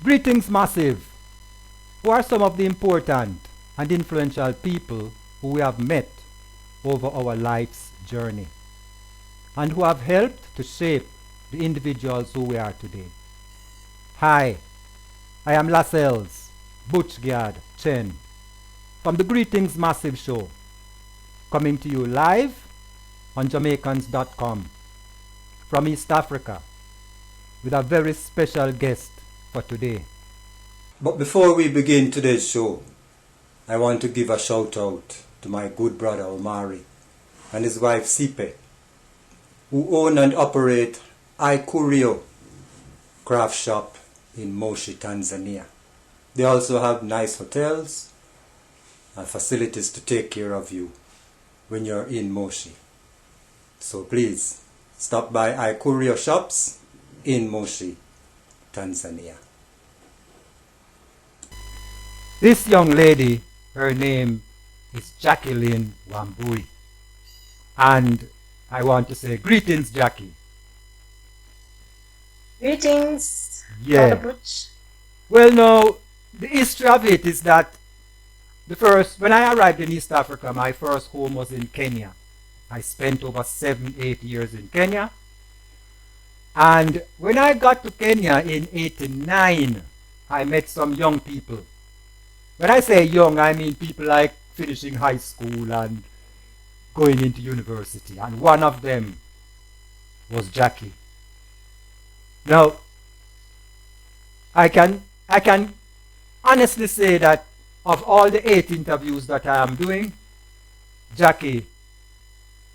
Greetings, Massive. Who are some of the important and influential people who we have met over our life's journey and who have helped to shape the individuals who we are today? Hi, I am Lascelles Butchgard Chen from the Greetings Massive Show, coming to you live on Jamaicans.com from East Africa with a very special guest for today. But before we begin today's show, I want to give a shout out to my good brother Omari and his wife Sipe, who own and operate iCurio craft shop in Moshi, Tanzania. They also have nice hotels and facilities to take care of you when you're in Moshi. So please stop by iCurio shops in Moshi, Tanzania. This young lady, her name is Jacqueline Wambui. And I want to say greetings, Jackie. Greetings, Yeah. Brother Butch. Well, no, the history of it is that when I arrived in East Africa, my first home was in Kenya. I spent over 7-8 years in Kenya. And when I got to Kenya in '89, I met some young people. When I say young, I mean people like finishing high school and going into university. And one of them was Jackie. Now, I can honestly say that of all the 8 interviews that I am doing, Jackie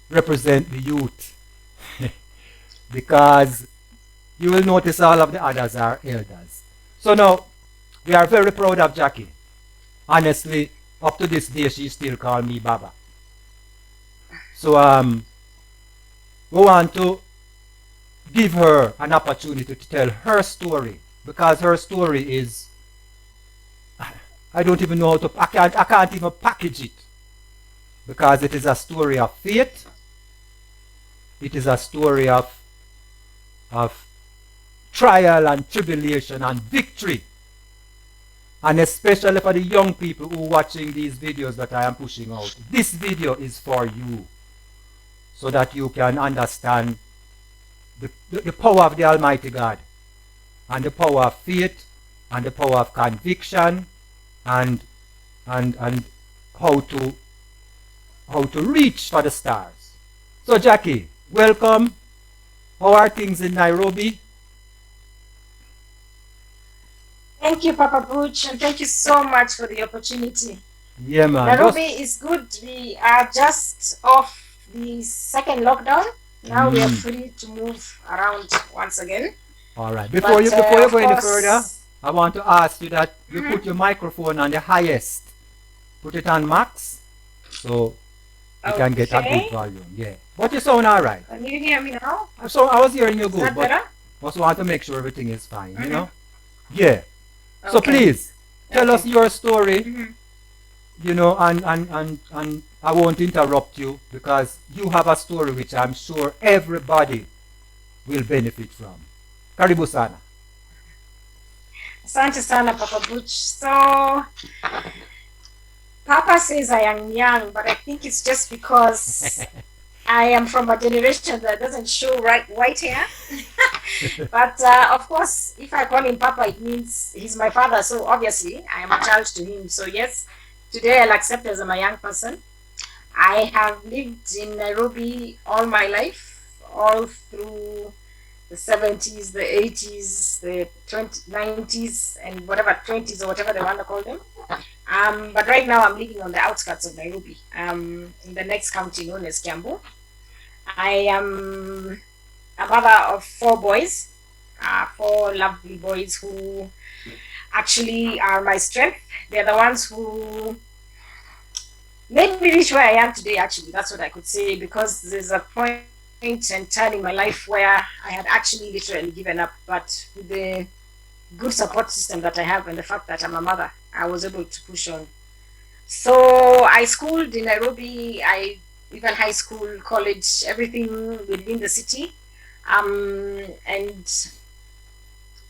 represents the youth. Because you will notice all of the others are elders. So now, we are very proud of Jackie. Honestly, up to this day, she still calls me Baba. So we want to give her an opportunity to tell her story, because her story is, I don't even know how to, I can't even package it, because it is a story of faith. It is a story of trial and tribulation and victory. And especially for the young people who are watching these videos that I am pushing out, this video is for you, so that you can understand the power of the Almighty God, and the power of faith, and the power of conviction, and how to reach for the stars. So Jackie, welcome. How are things in Nairobi? Thank you, Papa Butch, and thank you so much for the opportunity. Yeah, man. Nairobi is good. We are just off the second lockdown. Now we are free to move around once again. All right. Before you go any further, course, I want to ask you that you put your microphone on the highest. Put it on max, so you can get a good volume. Yeah. But you sound all right. Can you hear me now? So I was hearing you Is good, that but better? also want to make sure everything is fine, you know? Yeah. So Okay. please, tell us Okay. your story, you know, and I won't interrupt you, because you have a story which I'm sure everybody will benefit from. Karibu sana. Asante sana, Papa Butch. So, Papa says I am young, but I think it's just because I am from a generation that doesn't show white hair. But of course, if I call him Papa, it means he's my father. So obviously, I am a child to him. So yes, today I'll accept as a young person. I have lived in Nairobi all my life, all through the 70s, the 80s, the 90s, and whatever 20s or whatever they want to call them. But right now I'm living on the outskirts of Nairobi, in the next county known as Kiambu. I am a mother of 4 boys, 4 lovely boys who actually are my strength. They're the ones who made me reach where I am today, actually. That's what I could say, because there's a point and turn in my life where I had actually literally given up. But with the good support system that I have and the fact that I'm a mother, I was able to push on. So I schooled in Nairobi. I even high school, college, everything within the city. And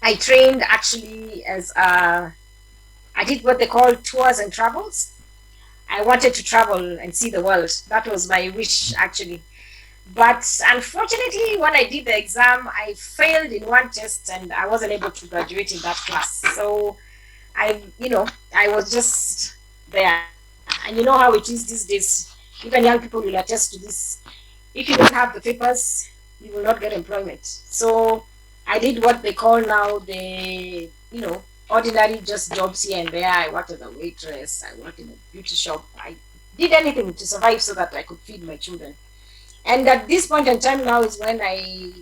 I trained actually as I did what they call tours and travels. I wanted to travel and see the world. That was my wish actually. But unfortunately, when I did the exam, I failed in one test and I wasn't able to graduate in that class. So I was just there. And you know how it is these days. Even young people will attest to this. If you don't have the papers, you will not get employment. So I did what they call now ordinary just jobs here and there. I worked as a waitress. I worked in a beauty shop. I did anything to survive so that I could feed my children. And at this point in time now is when I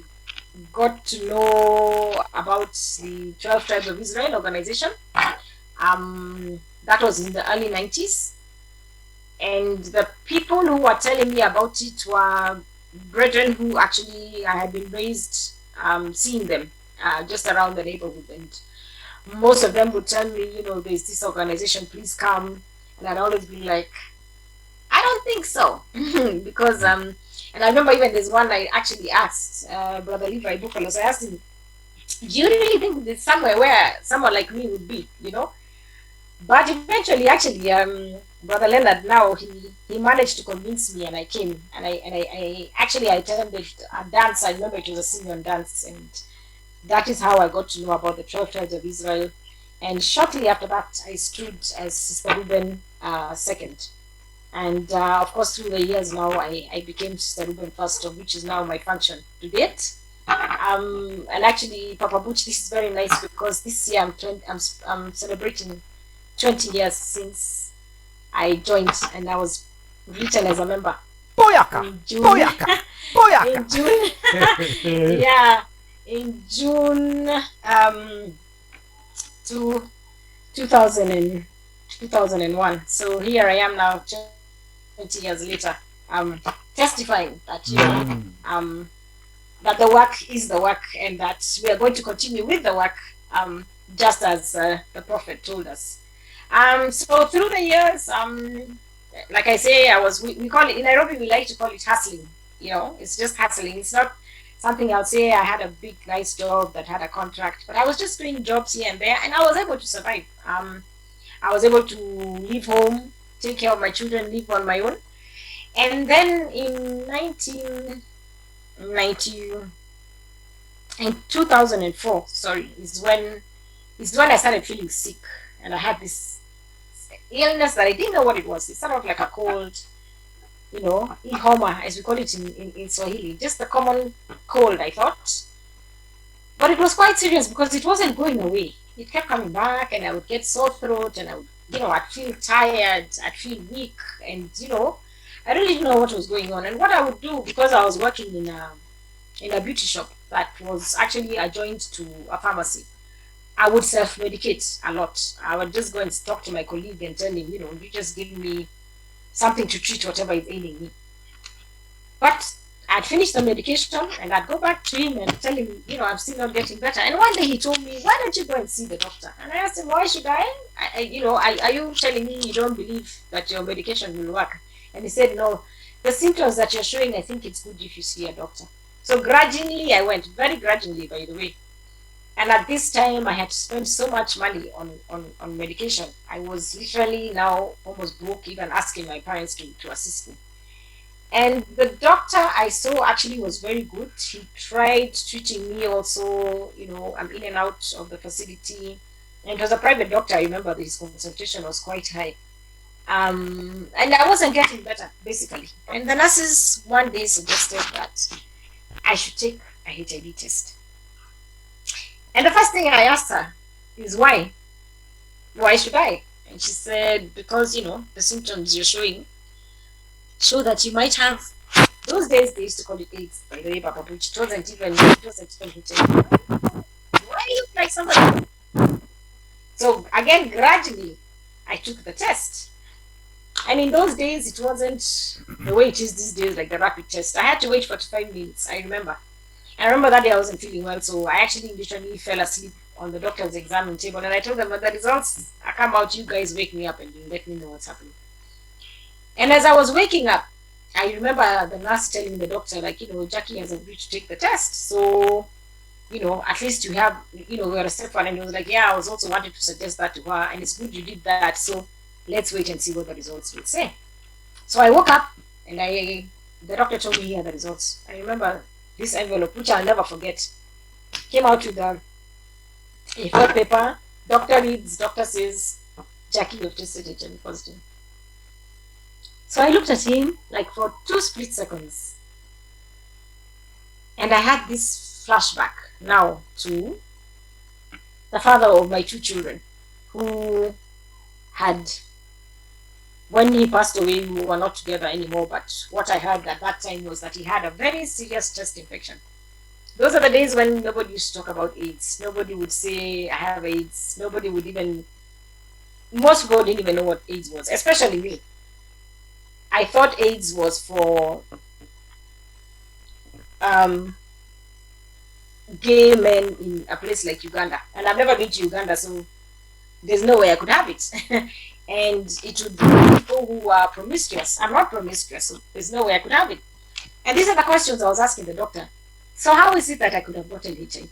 got to know about the 12 Tribes of Israel organization. That was in the early 90s. And the people who were telling me about it were brethren who actually I had been raised seeing them just around the neighborhood. And most of them would tell me, there's this organization, please come. And I'd always be like, I don't think so. Because, and I remember even there's one I actually asked, Brother Levi Bukalos, I asked him, do you really think there's somewhere where someone like me would be, But eventually, actually, Brother Leonard now he managed to convince me, and I came, and I actually attended a dance. I remember it was a senior dance, and that is how I got to know about the 12 Tribes of Israel. And shortly after that, I stood as Sister Reuben second. And of course, through the years now, I became Sister Reuben first, which is now my function to date. And actually, Papa Butch, this is very nice because this year I'm celebrating 20 years since I joined, and I was written as a member. Boyaka! In June. Boyaka! Boyaka! In June. Yeah. In June 2001. So here I am now, 20 years later, testifying that that the work is the work, and that we are going to continue with the work, just as the prophet told us. So through the years, like I say, we call it in Nairobi, we like to call it hustling. It's just hustling. It's not something I'll say I had a big, nice job that had a contract, but I was just doing jobs here and there, and I was able to survive. I was able to leave home, take care of my children, live on my own. And then in 2004, is when I started feeling sick, and I had this illness that I didn't know what it was. It's sort of like a cold, ihoma, as we call it in Swahili, just a common cold, I thought. But it was quite serious because it wasn't going away. It kept coming back, and I would get sore throat, and I would, I'd feel tired, I'd feel weak, and I really didn't know what was going on. And what I would do, because I was working in a beauty shop that was actually adjoined to a pharmacy, I would self-medicate a lot. I would just go and talk to my colleague and tell him, you just give me something to treat whatever is ailing me. But I'd finish the medication, and I'd go back to him and tell him, I'm still not getting better. And one day he told me, why don't you go and see the doctor? And I asked him, why should I? Are you telling me you don't believe that your medication will work? And he said, no, the symptoms that you're showing, I think it's good if you see a doctor. So grudgingly, I went, very grudgingly, by the way. And at this time, I had spent so much money on medication. I was literally now almost broke, even asking my parents to assist me. And the doctor I saw actually was very good. He tried treating me also, I'm in and out of the facility. And it was a private doctor. I remember his consultation was quite high. And I wasn't getting better, basically. And the nurses one day suggested that I should take a HIV test. And the first thing I asked her is why? Why should I? And she said, because, the symptoms you're showing show that you might have, those days they used to call it AIDS, by the way, Papa, which it wasn't even HIV. Why you look like somebody? So again, gradually, I took the test. And in those days, it wasn't the way it is these days, like the rapid test. I had to wait 45 minutes, I remember. I remember that day I wasn't feeling well, so I actually literally fell asleep on the doctor's exam table, and I told them that the results come out, you guys wake me up and you let me know what's happening. And as I was waking up, I remember the nurse telling the doctor, Jackie has agreed to take the test. So at least you have, you're a stepfather. And he was like, yeah, I was also wanted to suggest that to her, and it's good you did that. So let's wait and see what the results will say. So I woke up and the doctor told me here the results. I remember this envelope, which I'll never forget, came out with a felt paper. Doctor reads, doctor says, Jackie, you've tested HIV positive. So I looked at him like for 2 split seconds. And I had this flashback now to the father of my 2 children, who had, when he passed away, we were not together anymore. But what I heard at that time was that he had a very serious chest infection. Those are the days when nobody used to talk about AIDS. Nobody would say, I have AIDS. Nobody would even, most people didn't even know what AIDS was, especially me. I thought AIDS was for gay men in a place like Uganda. And I've never been to Uganda, so there's no way I could have it. And it would be people who are promiscuous. I'm not promiscuous, so there's no way I could have it. And these are the questions I was asking the doctor. So how is it that I could have gotten HIV,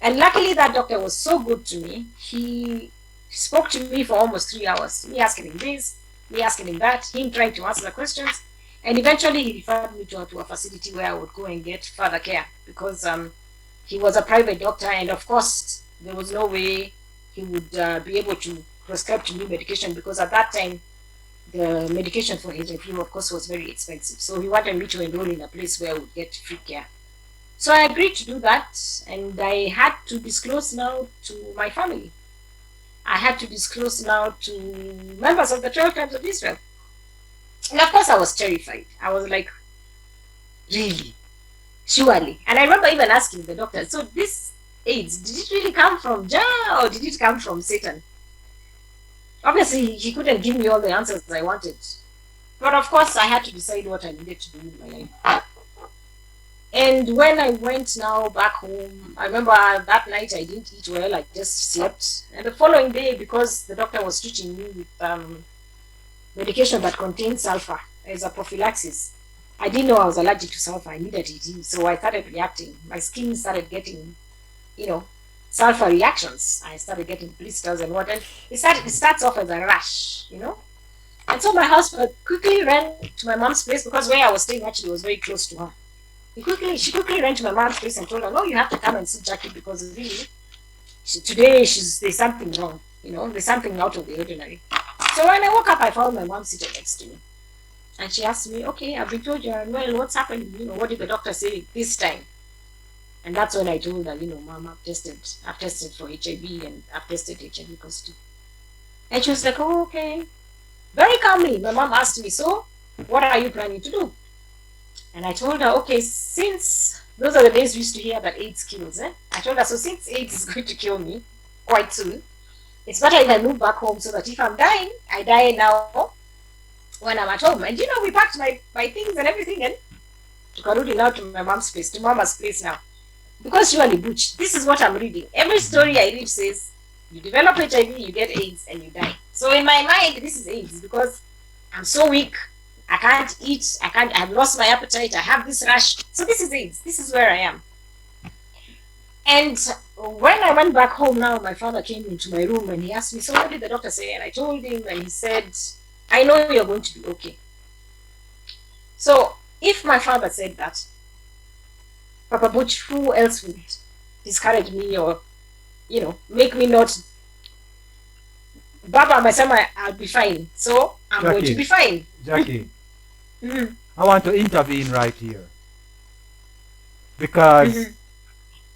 And luckily that doctor was so good to me. He spoke to me for almost 3 hours. Me asking him this, me asking him that, him trying to answer the questions. And eventually he referred me to a facility where I would go and get further care, because he was a private doctor, and of course there was no way he would be able to prescribe to me medication, because at that time the medication for HIV, of course, was very expensive. So he wanted me to enroll in a place where I would get free care. So I agreed to do that, and I had to disclose now to my family. I had to disclose now to members of the 12 Tribes of Israel. And of course I was terrified. I was like, really? Surely? And I remember even asking the doctor, so this AIDS, did it really come from Jah, or did it come from Satan? Obviously, he couldn't give me all the answers I wanted. But of course, I had to decide what I needed to do in my life. And when I went now back home, I remember that night I didn't eat well, I just slept. And the following day, because the doctor was treating me with medication that contained sulfur as a prophylaxis, I didn't know I was allergic to sulfur. I needed it. So I started reacting. My skin started getting, sulfur reactions. I started getting blisters and what. And it starts off as a rash, And so my husband quickly ran to my mom's place, because where I was staying actually was very close to her. She quickly ran to my mom's place and told her, no, you have to come and see Jackie, because really, there's something wrong. There's something out of the ordinary. So when I woke up, I found my mom sitting next to me. And she asked me, okay, I've been told you're unwell. What's happened? What did the doctor say this time? And that's when I told her, Mom, I've tested for HIV, and I've tested HIV positive. And she was like, oh, okay. Very calmly, my mom asked me, so what are you planning to do? And I told her, okay, since those are the days we used to hear that AIDS kills, I told her, so since AIDS is going to kill me quite soon, it's better if I move back home, so that if I'm dying, I die now when I'm at home. And we packed my things and everything and Tukarudi now to my mom's place, to mama's place now. Because surely, Butch, this is what I'm reading. Every story I read says, you develop HIV, you get AIDS, and you die. So in my mind, this is AIDS, because I'm so weak, I can't eat, I've lost my appetite, I have this rash. So this is AIDS, this is where I am. And when I went back home now, my father came into my room and he asked me, so what did the doctor say? And I told him, and he said, I know you're going to be okay. So if my father said that, Papa Butch, who else would discourage me or, make me not, Baba, my son, I'll be fine. So I'm Jackie, going to be fine. Jackie, I want to intervene right here, because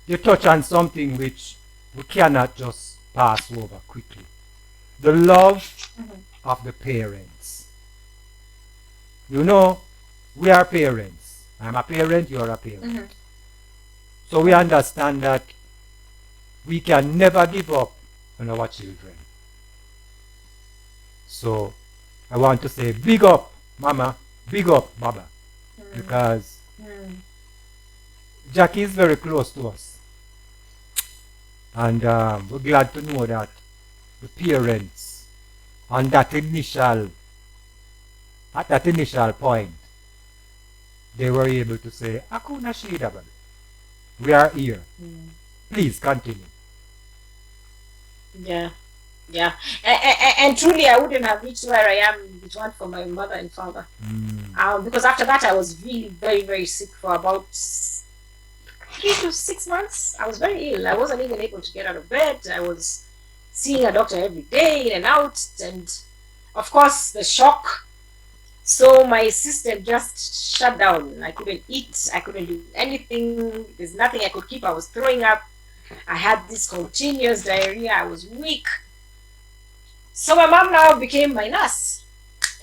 you touch on something which we cannot just pass over quickly. The love of the parents. We are parents. I'm a parent, you're a parent. So we understand that we can never give up on our children. So I want to say big up, Mama, big up, Baba, because Jackie is very close to us. And we're glad to know that the parents at that initial point, they were able to say, Hakuna shida, baby. we are here. Please continue. Yeah. Yeah. And truly, I wouldn't have reached where I am if it weren't for my mother and father. Because after that, I was really very, very sick for about 3 to 6 months. I was very ill. I wasn't even able to get out of bed. I was seeing a doctor every day in and out. And of course, the shock. So my system just shut down. I couldn't eat. I couldn't do anything. There's nothing I could keep. I was throwing up. I had this continuous diarrhea. I was weak. So my mom now became my nurse.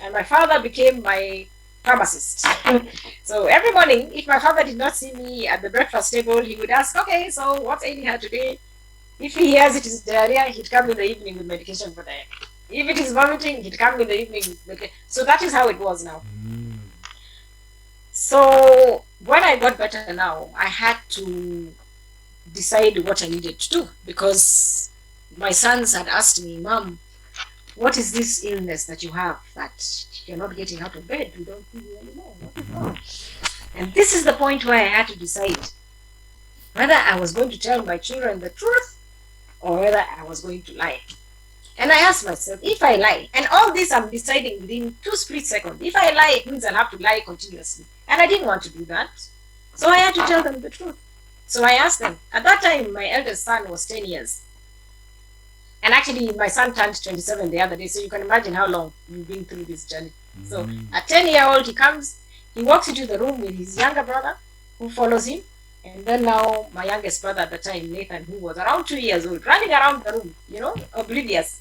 And my father became my pharmacist. So every morning, if my father did not see me at the breakfast table, he would ask, okay, so what's ailing her today? If he hears it is diarrhea, he'd come in the evening with medication for diarrhea. If it is vomiting, he'd come in the evening with medication. So that is how it was now. So when I got better now, I had to decide what I needed to do, because my sons had asked me, Mom, what is this illness that you have that you're not getting out of bed? We don't feel you anymore. What is wrong? And this is the point where I had to decide whether I was going to tell my children the truth or whether I was going to lie. And I asked myself, if I lie, and all this I'm deciding within 2 split seconds, if I lie, it means I'll have to lie continuously. And I didn't want to do that. So I had to tell them the truth. So I asked them. At that time, my eldest son was 10 years. And actually, my son turned 27 the other day, so you can imagine how long we've been through this journey. So, a 10-year-old, he comes, he walks into the room with his younger brother, who follows him, and then now my youngest brother at the time, Nathan, who was around 2 years old, running around the room, oblivious.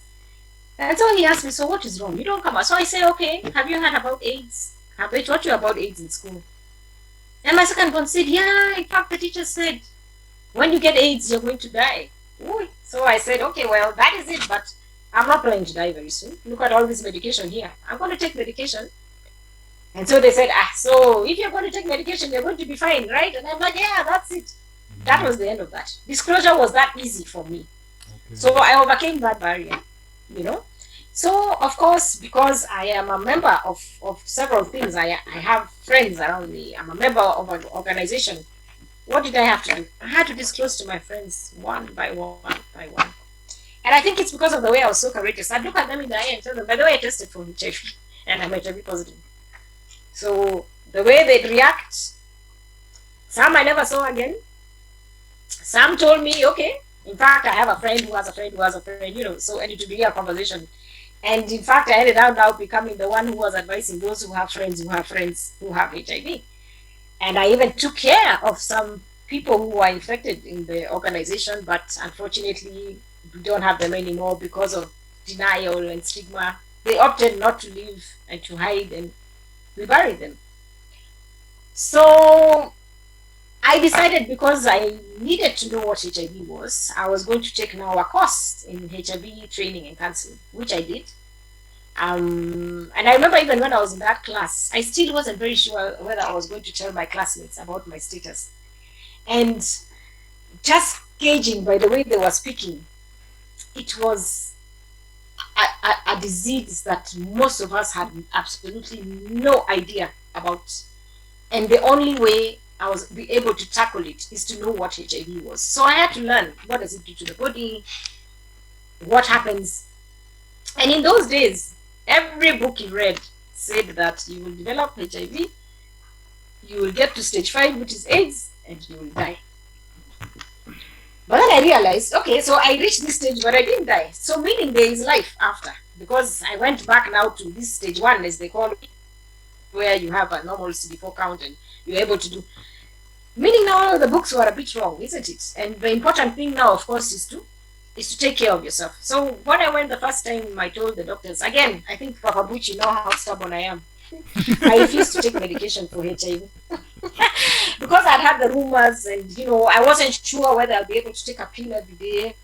And so he asked me, so what is wrong? You don't come out. So I say, okay, have you heard about AIDS? Have they taught you about AIDS in school? And my second one said, yeah, in fact, the teacher said, when you get AIDS, you're going to die. Ooh. So I said, okay, well, that is it, but I'm not going to die very soon. Look at all this medication here. I'm going to take medication. And so they said, so if you're going to take medication, you're going to be fine, right? And I'm like, yeah, that's it. That was the end of that. Disclosure was that easy for me. Okay. So I overcame that barrier, So, of course, because I am a member of several things, I have friends around me. I'm a member of an organization. What did I have to do? I had to disclose to my friends one by one by one. And I think it's because of the way I was so courageous. I'd look at them in the eye and tell them, by the way, I tested for HIV and I'm HIV positive. So the way they'd react, some I never saw again. Some told me, okay. In fact, I have a friend who has a friend who has a friend, so and it would be a conversation. And in fact, I ended up now becoming the one who was advising those who have friends who have friends who have HIV. And I even took care of some people who were infected in the organization, but unfortunately, we don't have them anymore because of denial and stigma. They opted not to live and to hide, and we buried them. So I decided, because I needed to know what HIV was, I was going to take now a course in HIV training and counseling, which I did. And I remember even when I was in that class, I still wasn't very sure whether I was going to tell my classmates about my status. And just gauging by the way they were speaking, it was a disease that most of us had absolutely no idea about. And the only way I was be able to tackle it is to know what HIV was. So I had to learn, what does it do to the body, what happens. And in those days, every book you read said that you will develop HIV, you will get to stage 5, which is AIDS, and you will die. But then I realized, okay, so I reached this stage, but I didn't die. So meaning there is life after, because I went back now to this stage 1, as they call it, where you have a normal CD4 count and you're able to do. Meaning now the books were a bit wrong, isn't it? And the important thing now, of course, is to take care of yourself. So when I went the first time, I told the doctors, again, I think Papa Butch, you know how stubborn I am. I refused to take medication for HIV. Because I'd had the rumors and, I wasn't sure whether I'll be able to take a pill every day.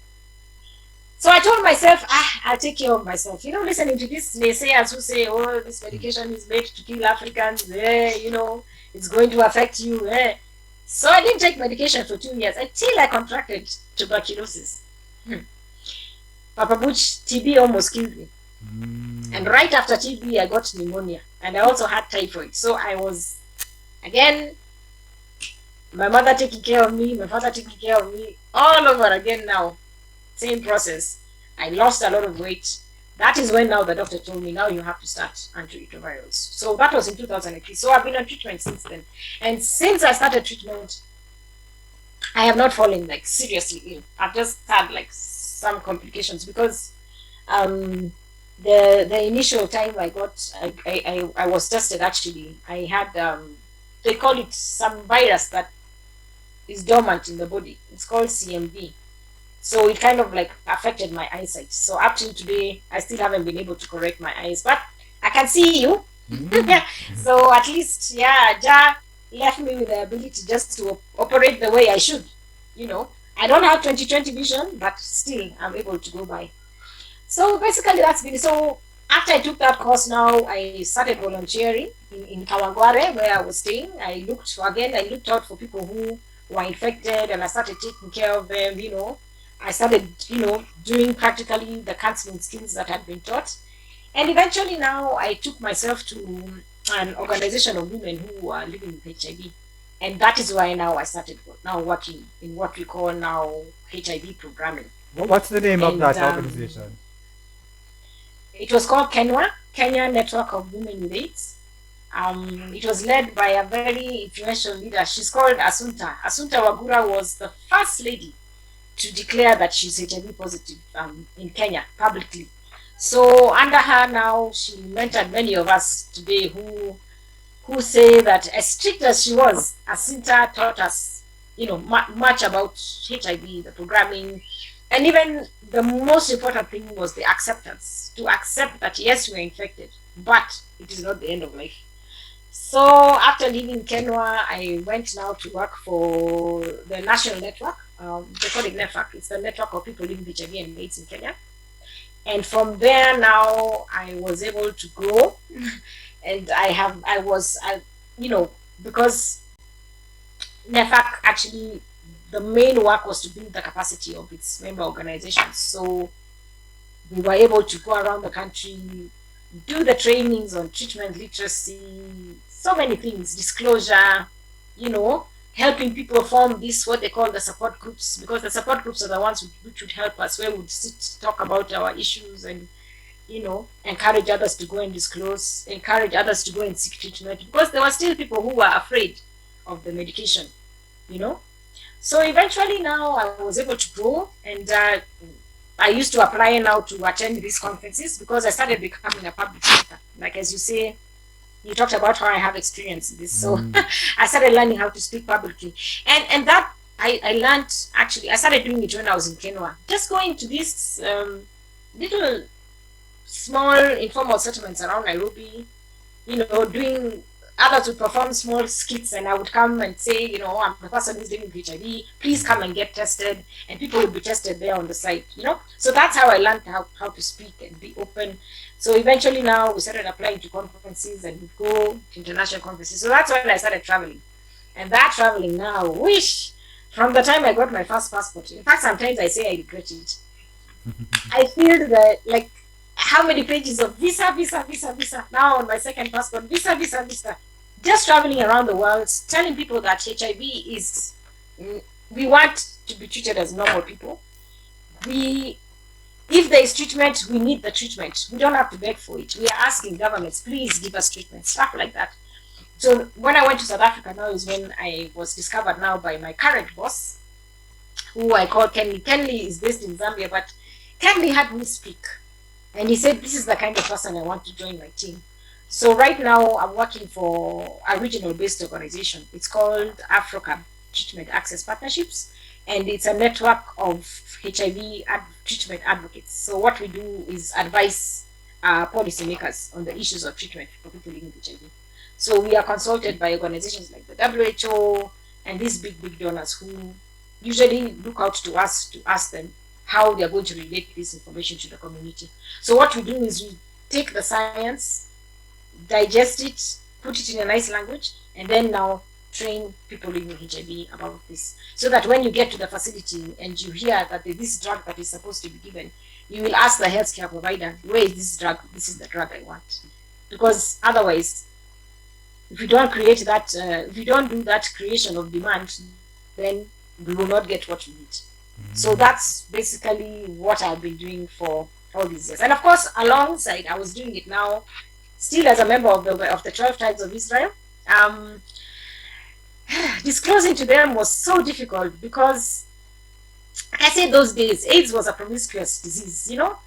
So I told myself, I'll take care of myself. Listening to these naysayers who say, oh, this medication is made to kill Africans, it's going to affect you. So I didn't take medication for 2 years until I contracted tuberculosis. Papa Butch, TB almost killed me. And right after TB, I got pneumonia. And I also had typhoid. So I was, again, My mother taking care of me, my father taking care of me, all over again now. Same process. I lost a lot of weight. That is when now the doctor told me, now you have to start antiretrovirals. So that was in 2003. So I've been on treatment since then. And since I started treatment, I have not fallen like seriously ill. I've just had like some complications because the initial time I got I was tested actually. I had they call it some virus that is dormant in the body. It's called CMV. So it kind of like affected my eyesight. So up till today, I still haven't been able to correct my eyes, but I can see you. So at least, yeah, Ja left me with the ability just to operate the way I should. You know, I don't have 20/20 vision, but still I'm able to go by. So basically, that's been so. After I took that course, now I started volunteering in Kawangware where I was staying. I looked out for people who were infected, and I started taking care of them. You know, I started, doing practically the counseling skills that had been taught. And eventually now I took myself to an organization of women who are living with HIV. And that is why now I started now working in what we call now HIV programming. What's the name of And that organization? it was called Kenya Network of Women with AIDS. It was led by a very influential leader. She's called Assunta. Assunta Wagura was the first lady to declare that she's HIV positive in Kenya publicly. So under her now, she mentored many of us today who say that as strict as she was, Asinta taught us, much about HIV, the programming, and even the most important thing was the acceptance, to accept that yes, we're infected, but it is not the end of life. So after leaving Kenya, I went now to work for the national network. They call it NEFAC. It's the network of people living with HIV and AIDS in Kenya. And from there now, I was able to grow, and because NEFAC actually, the main work was to build the capacity of its member organizations. So we were able to go around the country, do the trainings on treatment literacy, so many things, disclosure, helping people form this, what they call the support groups, because the support groups are the ones which would help us, where we'd sit, talk about our issues and, encourage others to go and disclose, encourage others to go and seek treatment, because there were still people who were afraid of the medication, So eventually now I was able to grow, and I used to apply now to attend these conferences because I started becoming a public speaker. Like as you say, you talked about how I have experience in this. So I started learning how to speak publicly. And that I learned, actually, I started doing it when I was in Kenya. Just going to these little small informal settlements around Nairobi, doing, others would perform small skits, and I would come and say, I'm the person who's living with HIV, please come and get tested, and people would be tested there on the site, So that's how I learned how to speak and be open. So eventually now we started applying to conferences and we go to international conferences. So that's when I started traveling. And that traveling now, from the time I got my first passport, in fact, sometimes I say I regret it. I feel that, like, how many pages of visa, now on my second passport, visa. Just traveling around the world, telling people that HIV is, we want to be treated as normal people. If there is treatment, we need the treatment. We don't have to beg for it. We are asking governments, please give us treatment, stuff like that. So when I went to South Africa now is when I was discovered now by my current boss, who I call Kenley. Kenley is based in Zambia, but Kenley had me speak. And he said, this is the kind of person I want to join my team. So right now I'm working for a regional based organization. It's called Africa Treatment Access Partnerships. And it's a network of HIV treatment advocates. So what we do is advise policymakers on the issues of treatment for people living with HIV. So we are consulted by organizations like the WHO and these big donors who usually look out to us to ask them how they are going to relate this information to the community. So what we do is we take the science, digest it, put it in a nice language, and then now train people living with HIV about this. So that when you get to the facility and you hear that there's this drug that is supposed to be given, you will ask the healthcare provider, where is this drug? This is the drug I want. Because otherwise, if we don't create that, if we don't do that creation of demand, then we will not get what we need. So that's basically what I've been doing for all these years. And of course, alongside, I was doing it now, still as a member of the 12 tribes of Israel. Disclosing to them was so difficult because, like I said, those days, AIDS was a promiscuous disease, you know.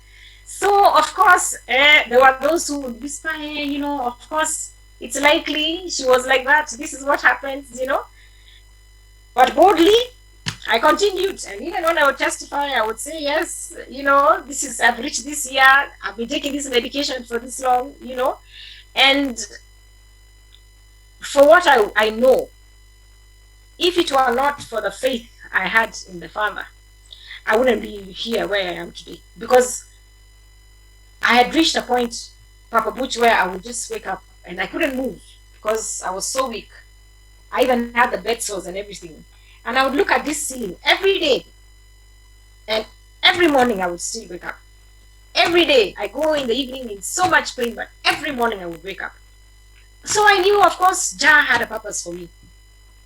So of course, there were those who would whisper, hey, you know, of course, it's likely she was like that. This is what happens, you know. But boldly, I continued, and even when I would testify, I would say, yes, you know, I've reached this year, I've been taking this medication for this long, you know, and for what I know, if it were not for the faith I had in the Father, I wouldn't be here where I am today, because I had reached a point, Papa Butch, where I would just wake up and I couldn't move because I was so weak. I even had the bed sores and everything. And I would look at this ceiling every day. And every morning I would still wake up. Every day I go in the evening in so much pain, but every morning I would wake up. So I knew, of course, Jah had a purpose for me.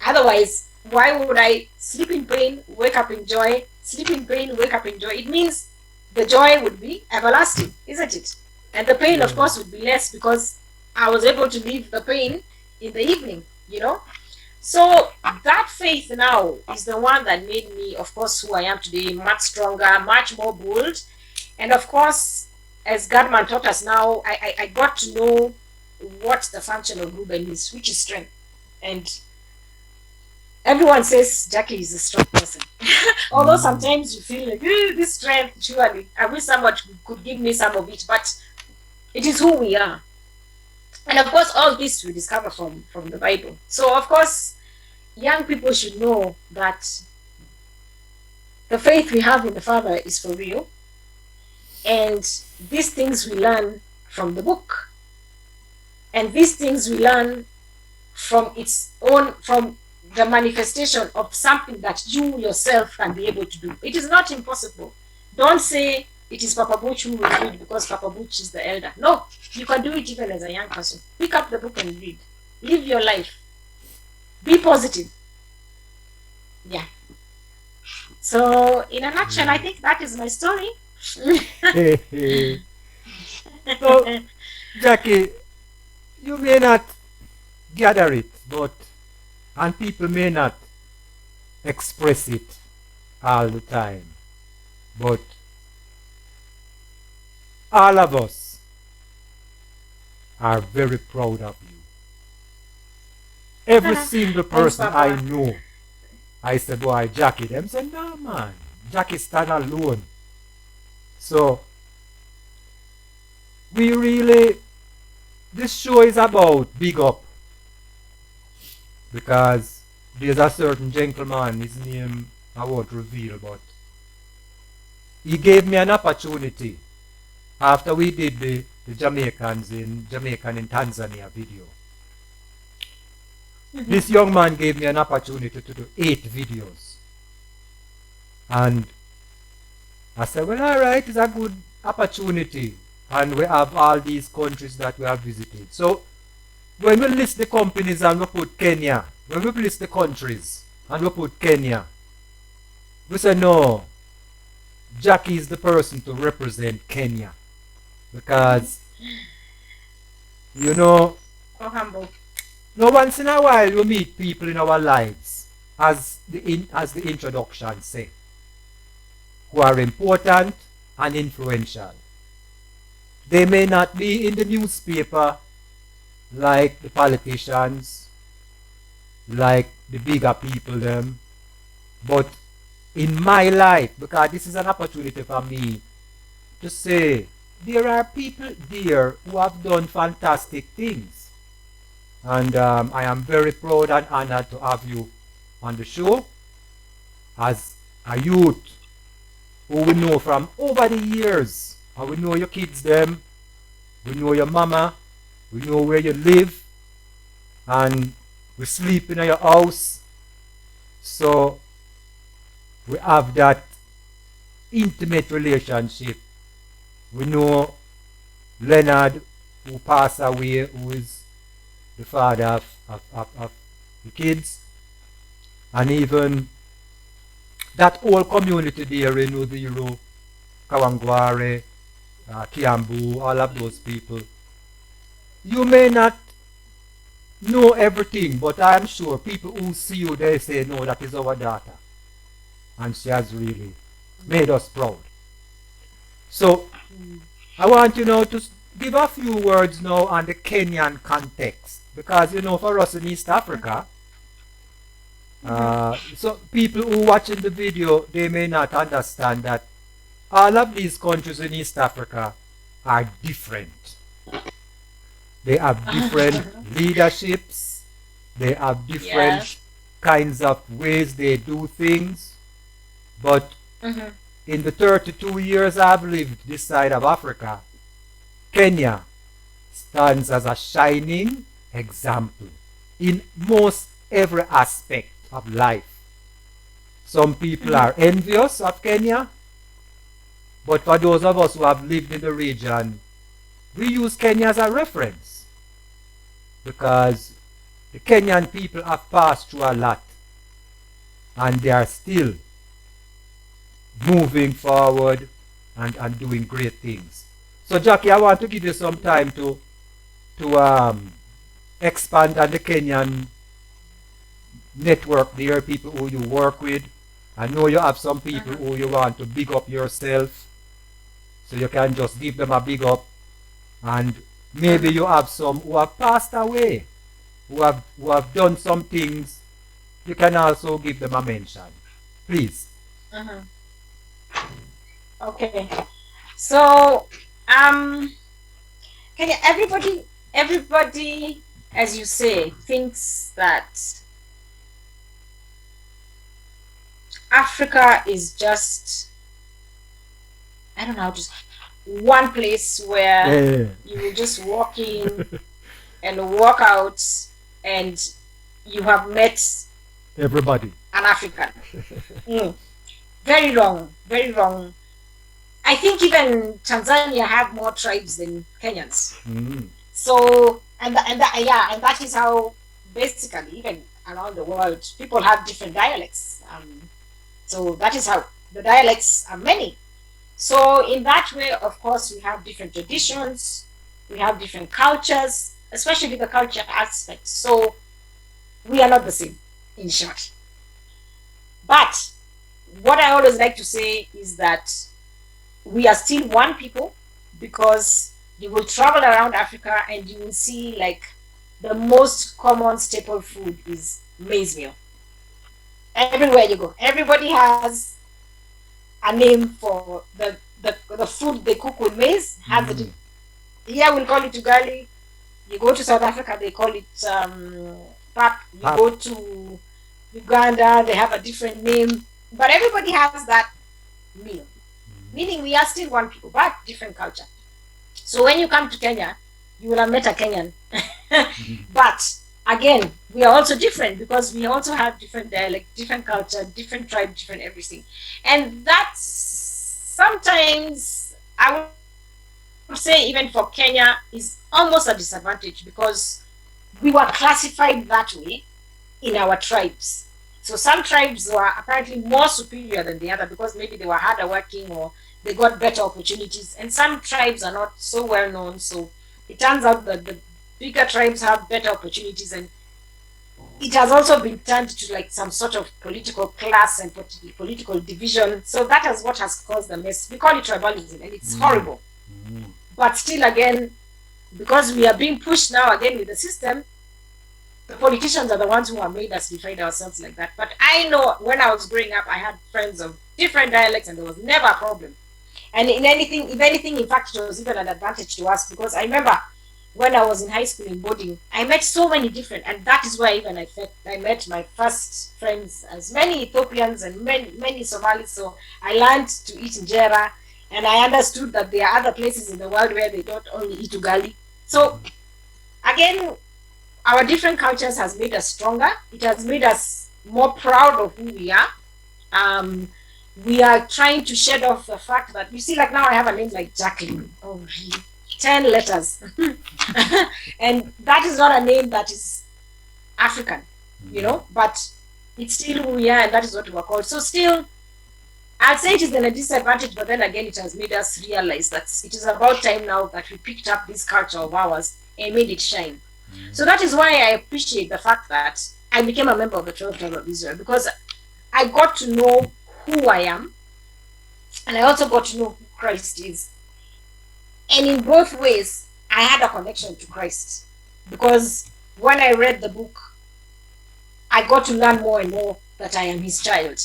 Otherwise, why would I sleep in pain, wake up in joy, sleep in pain, wake up in joy? It means the joy would be everlasting, isn't it? And the pain, of course, would be less because I was able to leave the pain in the evening, you know? So that faith now is the one that made me, of course, who I am today, much stronger, much more bold. And of course, as Godman taught us now, I got to know what the function of Reuben is, which is strength. And everyone says Jackie is a strong person. Although sometimes you feel like, this strength, surely, I wish someone could give me some of it, but it is who we are. And of course, all this we discover from the Bible. So, of course, young people should know that the faith we have in the Father is for real. And these things we learn from the book. And these things we learn from from the manifestation of something that you yourself can be able to do. It is not impossible. Don't say it is Papa Butch who will read because Papa Butch is the elder. No, you can do it even as a young person. Pick up the book and read. Live your life. Be positive. Yeah. So, in a nutshell, I think that is my story. So, Jackie, you may not gather it, and people may not express it all the time, but all of us are very proud of you. Every single person I know, I said, boy, Jackie, them say, no man, Jackie stand alone. So, this show is about big up. Because there's a certain gentleman, his name I won't reveal, but he gave me an opportunity after we did the Jamaican in Tanzania video. This young man gave me an opportunity to do 8 videos. And I said, well, all right, it's a good opportunity. And we have all these countries that we have visited. So when we list the companies and we put Kenya, when we list the countries and we put Kenya, we say, no, Jackie is the person to represent Kenya. Because, you know, So humble. no, once in a while we meet people in our lives, as the introduction say, who are important and influential. They may not be in the newspaper like the politicians, like the bigger people them, but in my life, because this is an opportunity for me to say there are people there who have done fantastic things. And I am very proud and honored to have you on the show as a youth who we know from over the years. And we know your kids them, we know your mama, we know where you live, and we sleep in your house. So we have that intimate relationship. We know Leonard, who passed away, who is the father of the kids, and even that whole community there in Udiro, Kawangware, Kiambu, all of those people. You may not know everything, but I'm sure people who see you, they say, no, that is our daughter. And she has really made us proud. So, I want you now to give a few words now on the Kenyan context. Because, for us in East Africa, so people who watching the video, they may not understand that all of these countries in East Africa are different. They have different leaderships. They have different kinds of ways they do things. But in the 32 years I've lived this side of Africa, Kenya stands as a shining example in most every aspect of life. Some people are envious of Kenya, but for those of us who have lived in the region, we use Kenya as a reference because the Kenyan people have passed through a lot and they are still moving forward and doing great things. So Jackie, I want to give you some time to expand on the Kenyan network there, people who you work with. I know you have some people who you want to big up yourself, so you can just give them a big up. And maybe you have some who have passed away, who have done some things. You can also give them a mention, please. Okay. So, can you, everybody, as you say, thinks that Africa is just, I don't know, just one place where you will just walk in and walk out and you have met everybody, an African. Very wrong, very wrong. I think even Tanzania have more tribes than Kenyans. So, and that is how basically even around the world people have different dialects. So that is how the dialects are many. So in that way, of course, we have different traditions, we have different cultures, especially the culture aspect. So we are not the same, in short. But what I always like to say is that we are still one people, because you will travel around Africa and you will see like the most common staple food is maize meal. Everywhere you go, everybody has a name for the food they cook with maize. Here we'll call it ugali. You go to South Africa, they call it pap. You go to Uganda, they have a different name. But everybody has that meal. Meaning we are still one people, but different culture. So when you come to Kenya, you will have met a Kenyan. But again, we are also different because we also have different dialect, different culture, different tribe, different everything. And that's sometimes, I would say even for Kenya, is almost a disadvantage because we were classified that way in our tribes. So some tribes were apparently more superior than the other because maybe they were harder working or they got better opportunities. And some tribes are not so well known. So it turns out that the bigger tribes have better opportunities, and it has also been turned to like some sort of political class and political division. So that is what has caused the mess. We call it tribalism, and it's horrible. But still, again, because we are being pushed now again with the system, the politicians are the ones who have made us define ourselves like that. But I know when I was growing up, I had friends of different dialects, and there was never a problem. And if anything, in fact, it was even an advantage to us, because I remember when I was in high school in boarding, I met so many different, and that is where even I met my first friends, as many Ethiopians and many Somalis. So I learned to eat injera, and I understood that there are other places in the world where they don't only eat ugali. So again, our different cultures has made us stronger. It has made us more proud of who we are. We are trying to shed off the fact that, you see, like now I have a name like Jacqueline. Oh, really? 10 letters. And that is not a name that is African, but it's still who we are, and that is what we are called. So still, I'd say it is a disadvantage, but then again, it has made us realize that it is about time now that we picked up this culture of ours and made it shine. So that is why I appreciate the fact that I became a member of the 12 Tribes of Israel, because I got to know who I am, and I also got to know who Christ is. And in both ways, I had a connection to Christ, because when I read the book, I got to learn more and more that I am his child.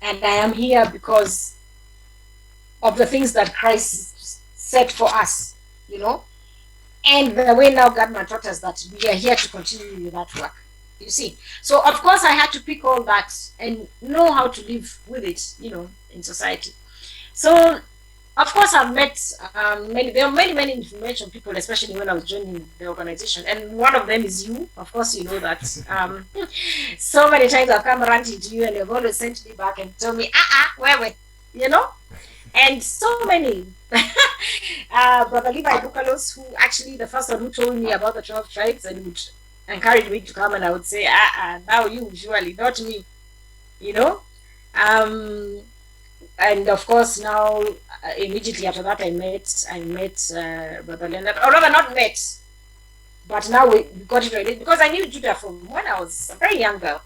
And I am here because of the things that Christ set for us, and the way now God taught us that we are here to continue with that work. You see, so of course I had to pick all that and know how to live with it, in society. So of course I've met there are many information people, especially when I was joining the organization, and one of them is you. Of course you know that. So many times I've come ranting to you, and you've always sent me back and told me, where, and so many. Brother Levi Bukalos, who actually the first one who told me about the 12 tribes and would encourage me to come, and I would say, now you, surely, not me, and of course now, immediately after that, I met Brother Leonard, or rather not met, but now we got it ready, because I knew Judah from when I was a very young girl.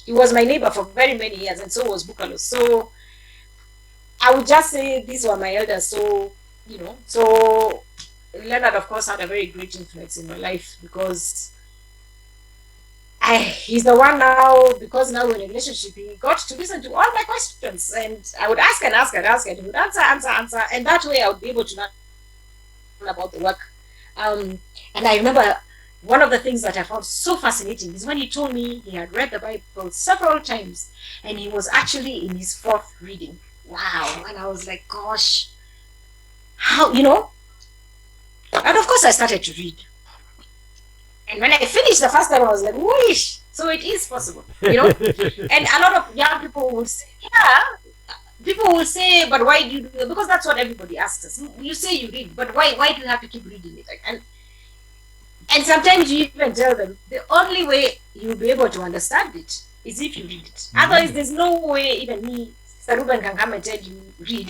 He was my neighbor for very many years, and so was Bukalos. So I would just say these were my elders. So, so Leonard, of course, had a very great influence in my life, because he's the one now, because now we're in a relationship, he got to listen to all my questions, and I would ask, and he would answer, and that way I would be able to learn about the work. And I remember one of the things that I found so fascinating is when he told me he had read the Bible several times, and he was actually in his 4th reading. Wow. And I was like, gosh, how, and of course I started to read. And when I finished the first time, I was like, whoosh, so it is possible, And a lot of young people will say, but why do you do it? Because that's what everybody asks us. You say you read, but why do you have to keep reading it? And sometimes you even tell them, the only way you'll be able to understand it is if you read it. Otherwise, there's no way even me, Sister Reuben, can come and tell you, read.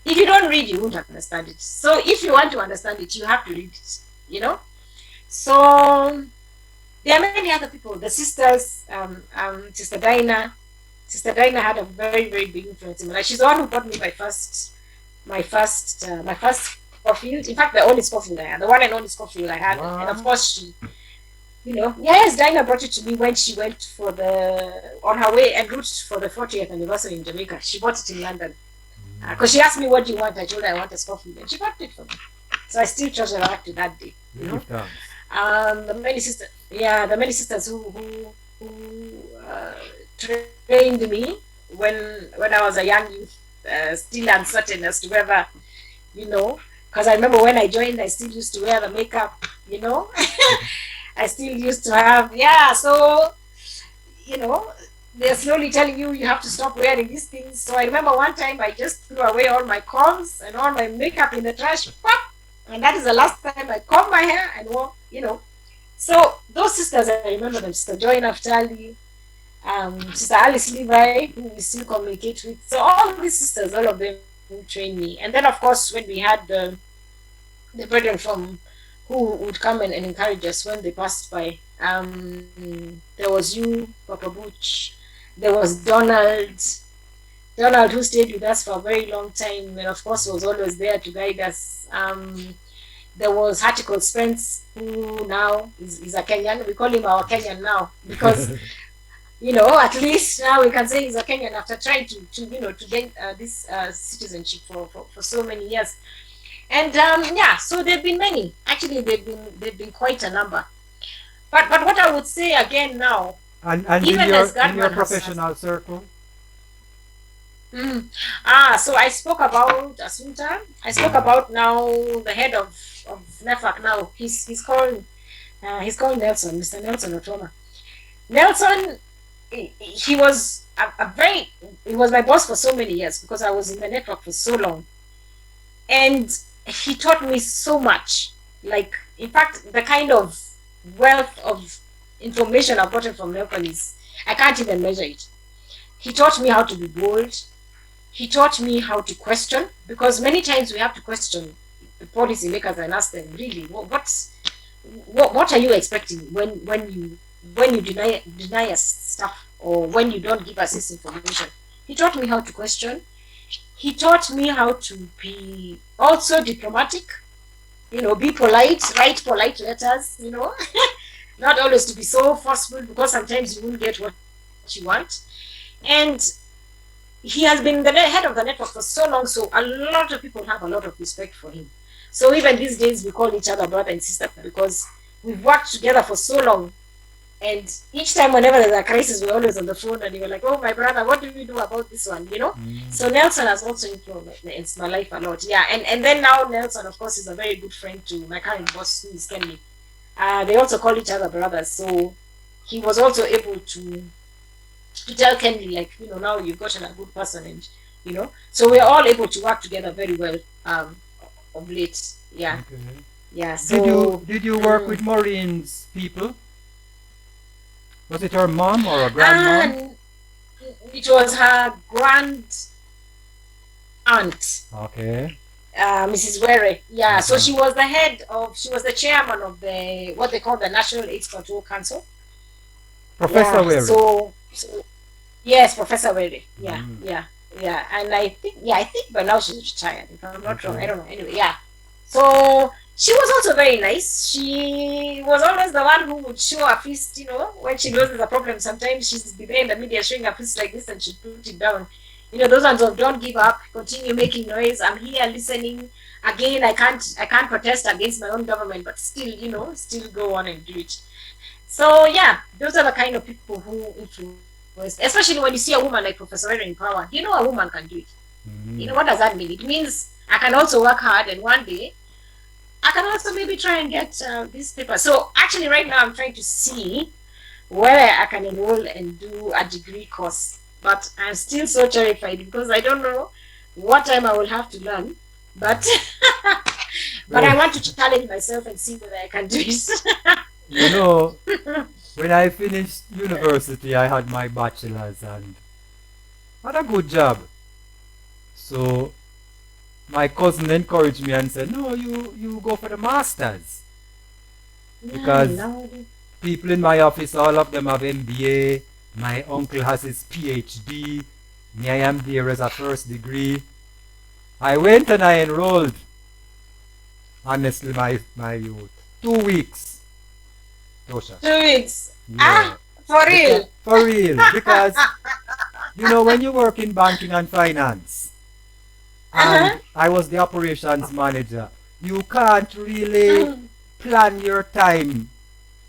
If you don't read, you won't understand it. So if you want to understand it, you have to read it, So there are many other people. The sisters, Sister Dinah. Sister Dinah had a very, very big influence in my life. She's the one who bought me my first Scofield. In fact, the only Scofield I had, the one and only Scofield I had. Wow. And of course she, yes, Dinah brought it to me when she went on her way en route for the 40th anniversary in Jamaica. She bought it in London. Because she asked me, what do you want? I told her I want a Scofield, and she bought it for me. So I still treasure her up to that day. The many sisters who trained me when I was a young youth, still uncertain as to whether, because I remember when I joined, I still used to wear the makeup, I still used to have, so, they're slowly telling you have to stop wearing these things. So I remember one time I just threw away all my combs and all my makeup in the trash, and that is the last time I combed my hair and wore, So those sisters, I remember them, Sister Joy Naftali, Sister Alice Levi, who we still communicate with. So all these sisters, all of them trained me. And then, of course, when we had the brethren from who would come and encourage us when they passed by, there was you, Papa Butch, there was Donald, who stayed with us for a very long time, and of course was always there to guide us. There was Hatiko Spence, who now is a Kenyan. We call him our Kenyan now, because at least now we can say he's a Kenyan after trying to gain this citizenship for so many years. And so there've been many. Actually, they've been quite a number. But what I would say again now, and even in your professional circle. So I spoke about Asunta. I spoke about now the head of NEFAC now. He's called Nelson, Mr. Nelson Otoma. Nelson, he was he was my boss for so many years, because I was in the network for so long. And he taught me so much. Like, in fact, the kind of wealth of information I've gotten from Nelson is, I can't even measure it. He taught me how to be bold. He taught me how to question, because many times we have to question the policymakers and ask them, really, what are you expecting when you deny us stuff, or when you don't give us this information? He taught me how to question. He taught me how to be also diplomatic, be polite, write polite letters, not always to be so forceful, because sometimes you won't get what you want. And he has been the head of the network for so long, so a lot of people have a lot of respect for him. So even these days, we call each other brother and sister, because we've worked together for so long. And each time, whenever there's a crisis, we're always on the phone, and you're like, "Oh, my brother, what do we do about this one?" So Nelson has also influenced my life a lot. Yeah, and then now Nelson, of course, is a very good friend to my current boss, who is Kenny. They also call each other brothers. So he was also able to tell Kenny, like, now you've gotten a good person, and so we're all able to work together very well of late. Yeah. Okay. Yeah. Did you work with Maureen's people? Was it her mom or a grandmom? It was her grand aunt, Okay. Mrs. Were. Yeah. So Uh-huh. she was the chairman of the what they call the National AIDS Control Council. Professor Yeah. Wary. So yes, Professor Were. Yeah, Mm. yeah, yeah. And I think by now she's retired. If I'm not wrong, I Okay. don't know. Anyway, yeah. So she was also very nice. She was always the one who would show her fist, when she knows there's a problem. Sometimes she's there in the media showing her fist like this, and she'd put it down. Those ones of don't give up, continue making noise. I'm here listening. Again, I can't protest against my own government, but still, still go on and do it. So yeah, those are the kind of people who influence, especially when you see a woman like Professor Aaron in power. A woman can do it. Mm. What does that mean? It means I can also work hard, and one day I can also maybe try and get this paper. So actually, right now I'm trying to see whether I can enroll and do a degree course. But I'm still so terrified, because I don't know what time I will have to learn. But but I Well, want to challenge myself and see whether I can do it. you know, when I finished university, I had my bachelor's and had a good job. So my cousin encouraged me and said, "No, you go for the masters, Yeah, because no. people in my office, all of them have MBA. My uncle has his PhD. Me, I am there as a first degree." I went and I enrolled. Honestly, my youth, 2 weeks, Tosha. 2 weeks. Yeah, For because, real. for real, because when you work in banking and finance, Uh-huh. and I was the operations manager, you can't really plan your time.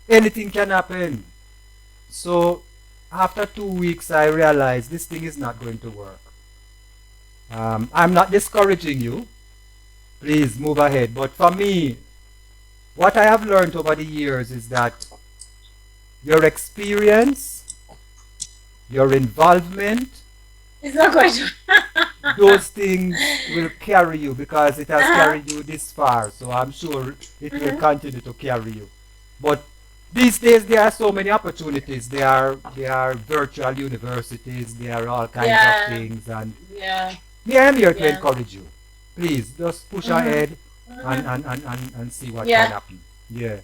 Anything can happen. So after 2 weeks, I realized this thing is not going to work. I'm not discouraging you. Please move ahead. But for me, what I have learned over the years is that your experience, your involvement, It's not going to. those things will carry you, because it has Uh-huh. carried you this far. So I'm sure it will Mhm. continue to carry you. But these days there are so many opportunities. There are virtual universities. There are all kinds of Yeah. things, and Yeah. me, I'm here to Yeah. encourage you. Please just push Mhm. ahead and, Mhm. and, and, and, and see what can Yeah. happen. Yeah.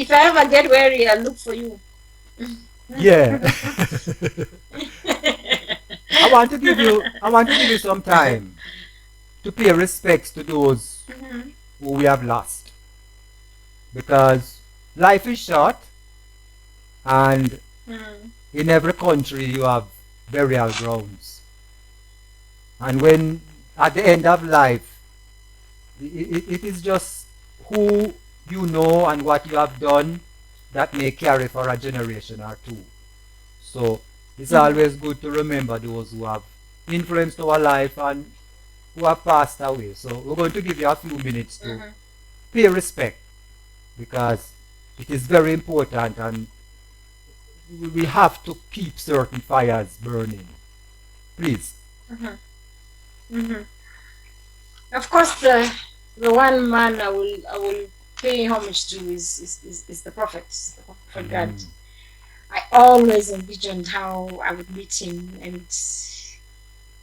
If I ever get weary, I'll look for you. Yeah. I want to give you some time to pay respects to those Mhm. who we have lost, because life is short, and Mhm. in every country you have burial grounds. And when at the end of life, it is just who you know and what you have done that may carry for a generation or two. So it's Mhm. always good to remember those who have influenced our life and who have passed away. So we're going to give you a few minutes to Mhm. pay respect, because it is very important, and we have to keep certain fires burning. Please. Mhm. Mhm. Of course, the one man I will pay homage to is the prophet, God. I always envisioned how I would meet him, and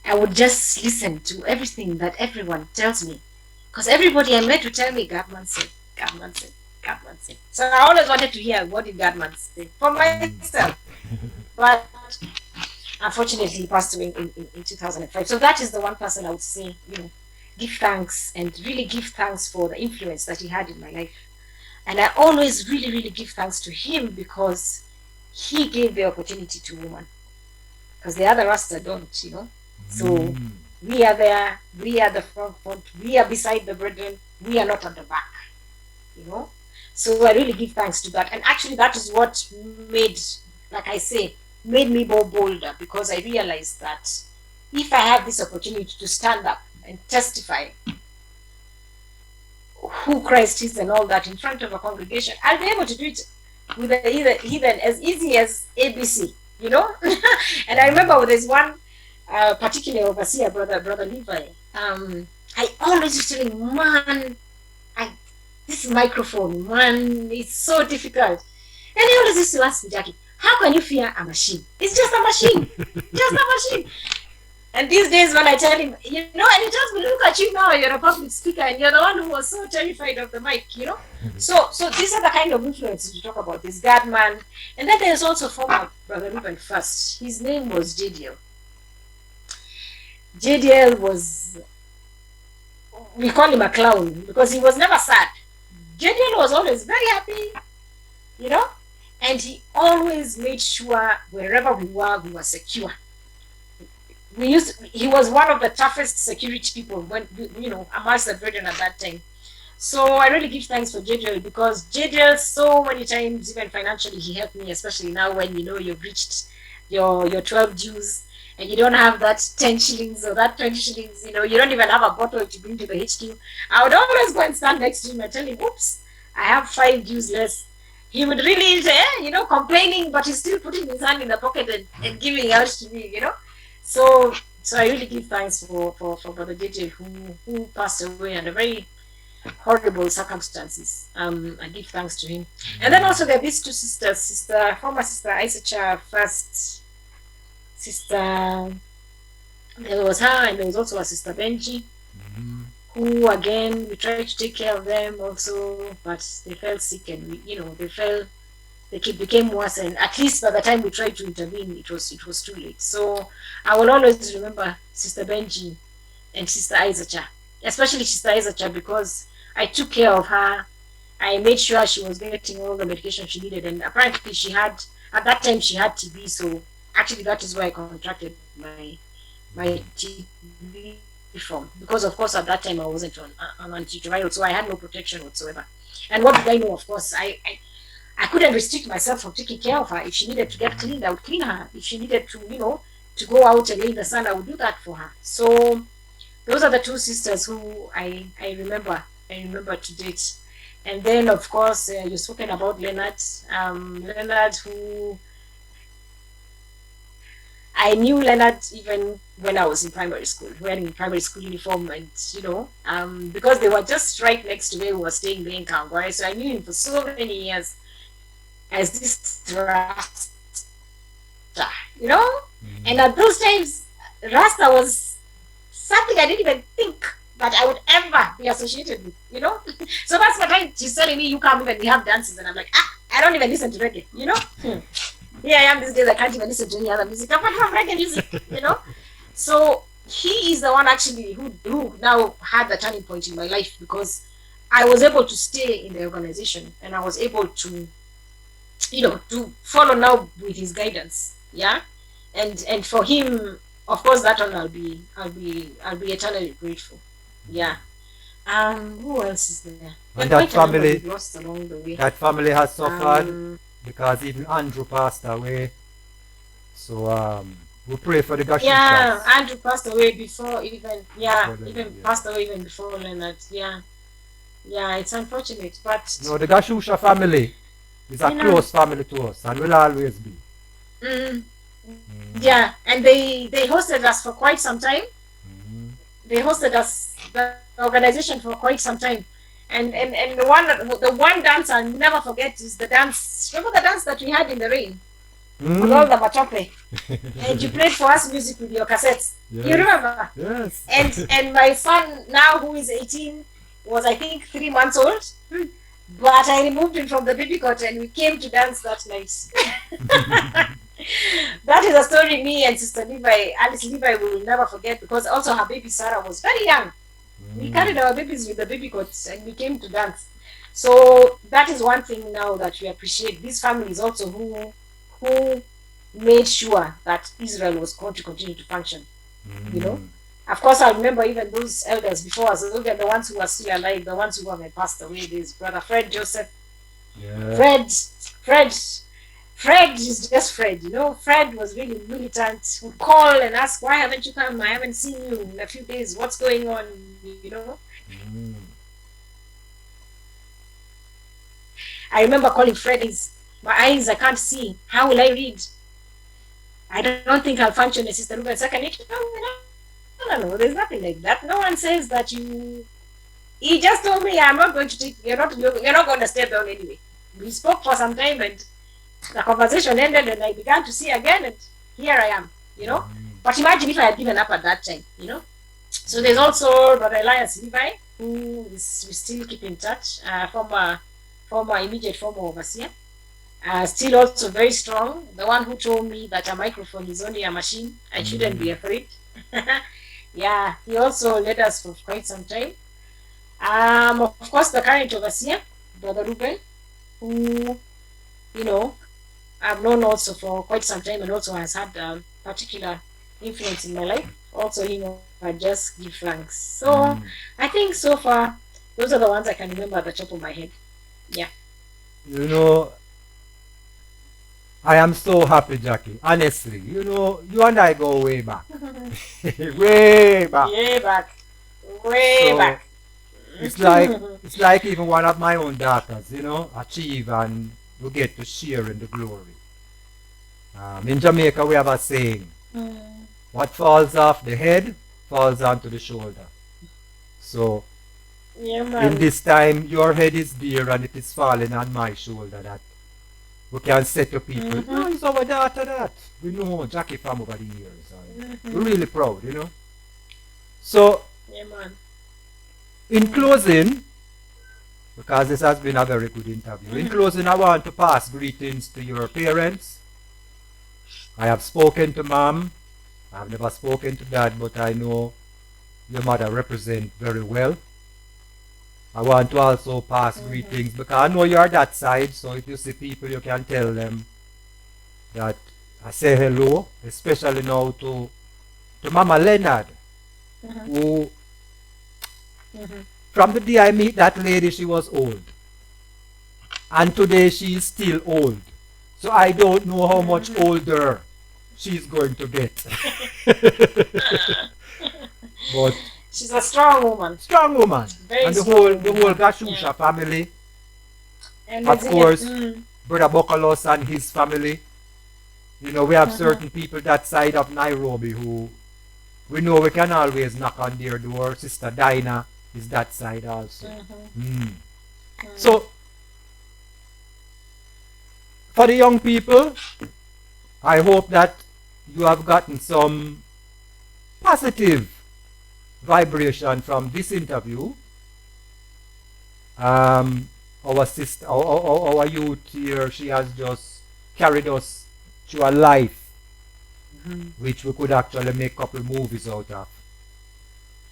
I would just listen to everything that everyone tells me. Because everybody I met would tell me, Godman said, Godman said, Godman said. So I always wanted to hear what did Godman say for myself. But unfortunately, he passed away in 2005. So that is the one person I would say, give thanks and really give thanks for the influence that he had in my life. And I always really, really give thanks to him because he gave the opportunity to women. Because the other Rasta don't. So we are there, we are the front, we are beside the brethren, we are not on the back. So I really give thanks to that. And actually that is what made, like I say, made me more bolder, because I realized that if I have this opportunity to stand up and testify who Christ is and all that in front of a congregation, I'll be able to do it with even as easy as ABC, And I remember there's one particular overseer, brother Levi. I always used to tell him, man, this microphone, man, it's so difficult. And he always used to ask me, Jackie, how can you fear a machine? It's just a machine, just a machine. And these days when I tell him, and he tells me, look at you now, you're a public speaker and you're the one who was so terrified of the mic, So these are the kind of influences we talk about, this God man. And then there's also former brother Reuben first. His name was JDL. JDL was, we call him a clown because he was never sad. JDL was always very happy, and he always made sure wherever we were secure. He was one of the toughest security people when, amongst the brethren at that time. So I really give thanks for JDL, because JDL so many times, even financially, he helped me, especially now when, you've reached your 12 dues and you don't have that 10 shillings or that 20 shillings, you don't even have a bottle to bring to the HQ. I would always go and stand next to him and tell him, oops, I have 5 dues less. He would really, complaining, but he's still putting his hand in the pocket and giving out to me, So I really give thanks for Brother JJ who passed away under very horrible circumstances. I give thanks to him. And then also there are these two sisters, former sister Isacha, first sister, there was her, and there was also a sister Benji, who again, we tried to take care of them also, but they fell sick and they became worse, and at least by the time we tried to intervene, it was too late. So I will always remember Sister Benji and Sister Isacha, especially Sister Isacha, because I took care of her. I made sure she was getting all the medication she needed, and apparently at that time she had TB. So actually that is why I contracted my TB from, because of course at that time I wasn't on antiretroviral, so I had no protection whatsoever. And what did I know? Of course, I couldn't restrict myself from taking care of her. If she needed to get cleaned, I would clean her. If she needed to, to go out and lay in the sun, I would do that for her. So those are the two sisters who I remember to date. And then, of course, you've spoken about Leonard. Leonard, who I knew Leonard even when I was in primary school, wearing primary school uniform, and because they were just right next to where we were staying there in Kangwai. So I knew him for so many years as this Rasta, And at those times, Rasta was something I didn't even think that I would ever be associated with, So that's the time she's telling me, you come even, we have dances, and I'm like, I don't even listen to reggae, Here I am these days, I can't even listen to any other music apart from reggae music, So he is the one actually who now had the turning point in my life, because I was able to stay in the organization and I was able to, to follow now with his guidance, and for him, of course, that one I'll be eternally grateful, Who else is there? And that family, lost along the way. That family has suffered because even Andrew passed away. So we pray for the Gashushas. Yeah, Andrew passed away before passed away even before Leonard. Yeah, it's unfortunate, but no, the Gashusha family is a close family to us and will always be. Yeah, and they hosted us for quite some time. They hosted us the organization for quite some time. And the one dance I'll never forget is the dance. Remember the dance that we had in the rain with all the matope, and you played for us music with your cassettes. Yes. You remember? Yes. And my son now, who is 18, was I think 3 months old. But I removed him from the baby cot and we came to dance that night. That is a story me and Sister Levi, Alice Levi, will never forget, because also her baby Sarah was very young. We carried our babies with the baby cots and we came to dance. So that is one thing now that we appreciate. These families also who made sure that Israel was going to continue to function. You know? Of course, I remember even those elders before us, those are the ones who are still alive, the ones who have passed away. There's Brother Fred Joseph. Yeah. Fred is just Fred, you know. Fred was really militant, would call and ask, why haven't you come? I haven't seen you in a few days. What's going on? You know? I remember calling Fred, my eyes, I can't see. How will I read? I don't think I'll function as Sister Reuben second. No, there's nothing like that. No one says that you. He just told me, I'm not going to take. You're not going to step down anyway. We spoke for some time, and the conversation ended, and I began to see again, and here I am. You know. But imagine if I had given up at that time. You know. So there's also Brother Elias Levi, who we still keep in touch. Former immediate former overseer. Still also very strong. The one who told me that a microphone is only a machine. I shouldn't be afraid. Yeah, he also led us for quite some time. Of course, the current overseer, Brother Reuben, who, you know, I've known also for quite some time and also has had particular influence in my life. Also, you know, I just give thanks. So, I think so far, those are the ones I can remember at the top of my head. Yeah. You know, I am so happy, Jackie. Honestly, you know, you and I go way back. Way back. Way back. Way back. It's like even one of my own daughters, you know, achieve and we get to share in the glory. In Jamaica, we have a saying, what falls off the head falls onto the shoulder. So, in this time, your head is there and it is falling on my shoulder. That we can say to people, no, it's our daughter that. We know Jackie from over the years. We're really proud, you know. So, in closing, because this has been a very good interview, in closing, I want to pass greetings to your parents. I have spoken to Mom. I have never spoken to Dad, but I know your mother represents very well. I want to also pass greetings because I know you're that side, so if you see people, you can tell them that I say hello, especially now to Mama Leonard, who, from the day I meet that lady, she was old. And today she is still old. So I don't know how much older she's going to get. But she's a strong woman. Strong woman. Very and the strong whole Gashusha family. And of course, Brother Bokalos and his family. You know, we have certain people that side of Nairobi who we know we can always knock on their door. Sister Dinah is that side also. So, for the young people, I hope that you have gotten some positive vibration from this interview. Our sister, our youth here, she has just carried us through a life which we could actually make a couple movies out of.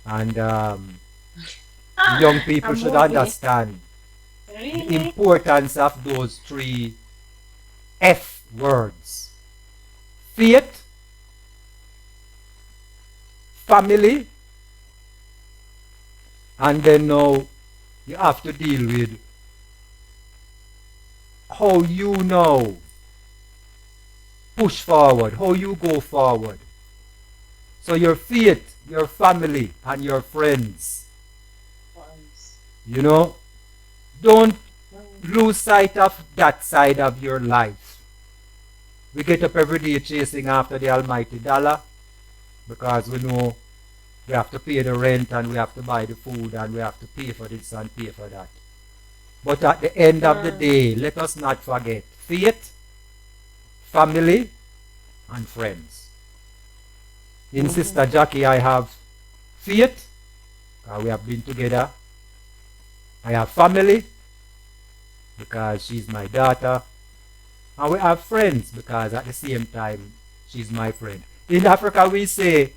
And young people should understand the importance of those 3 F words: faith, family, and then now you have to deal with how you now push forward, how you go forward. So your faith, your family, and your friends, you know, don't lose sight of that side of your life. We get up every day chasing after the almighty dollar because we know We have to pay the rent, and we have to buy the food, and we have to pay for this and pay for that. But at the end of the day, let us not forget faith, family, and friends. In Sister Jackie, I have faith, because we have been together. I have family, because she's my daughter. And we have friends, because at the same time, she's my friend. In Africa, we say,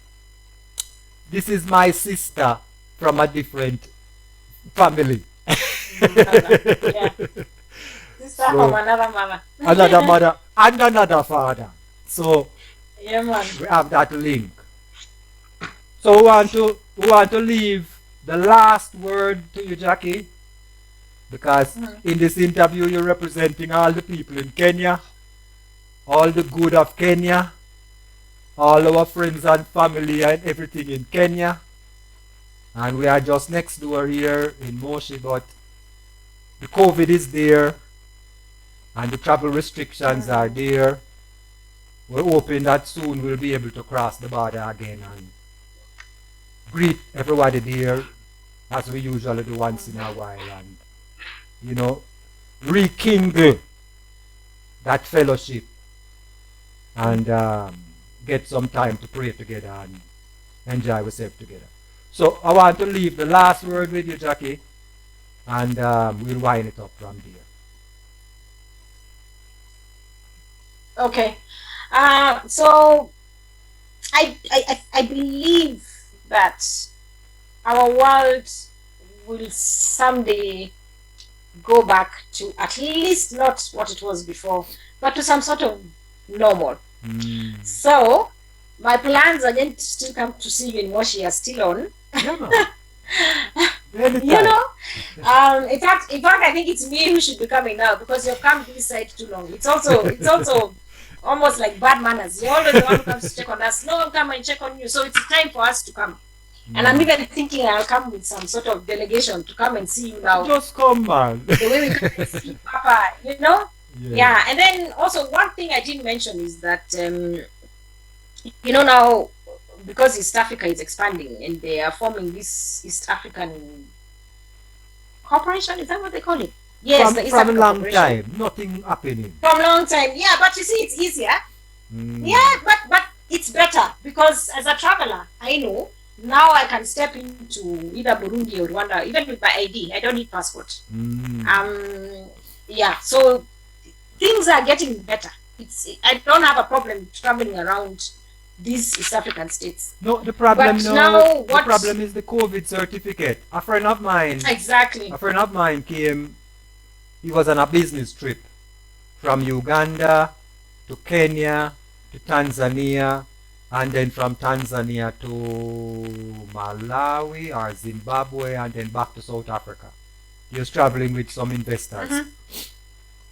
this is my sister from a different family. Yeah. Sister from another mother. Another mother and another father. So Yeah, man. we have that link. So we want to leave the last word to you, Jackie, because in this interview you're representing all the people in Kenya, all the good of Kenya, all our friends and family and everything in Kenya. And we are just next door here in Moshi, but the COVID is there and the travel restrictions are there. We're hoping that soon we'll be able to cross the border again and greet everybody there as we usually do once in a while, and, you know, rekindle that fellowship and get some time to pray together and enjoy ourselves together. So I want to leave the last word with you, Jackie, and we'll wind it up from there. Okay. So I believe that our world will someday go back to at least not what it was before, but to some sort of normal. So my plans again to still come to see you in Moshi are still on. You know, in fact, I think it's me who should be coming now, because you've come this side too long. It's also almost like bad manners. You're always the one who comes to check on us. No one come and check on you. So it's time for us to come. And I'm even thinking I'll come with some sort of delegation to come and see you now. Just come, man. The way we come and see Papa, you know? Yeah. And then also one thing I didn't mention is that, you know, now, because East Africa is expanding and they are forming this East African Corporation, is that what they call it? Yes, the East from a African long Corporation. time, nothing happening. From a long time, yeah, but you see, it's easier. Yeah, but it's better, because as a traveler, I know now I can step into either Burundi or Rwanda, even with my ID. I don't need passport. Yeah, so things are getting better. I don't have a problem traveling around these East African states. No, the problem But now the problem is the COVID certificate. A friend of mine came. He was on a business trip from Uganda to Kenya to Tanzania, and then from Tanzania to Malawi or Zimbabwe, and then back to South Africa. He was traveling with some investors.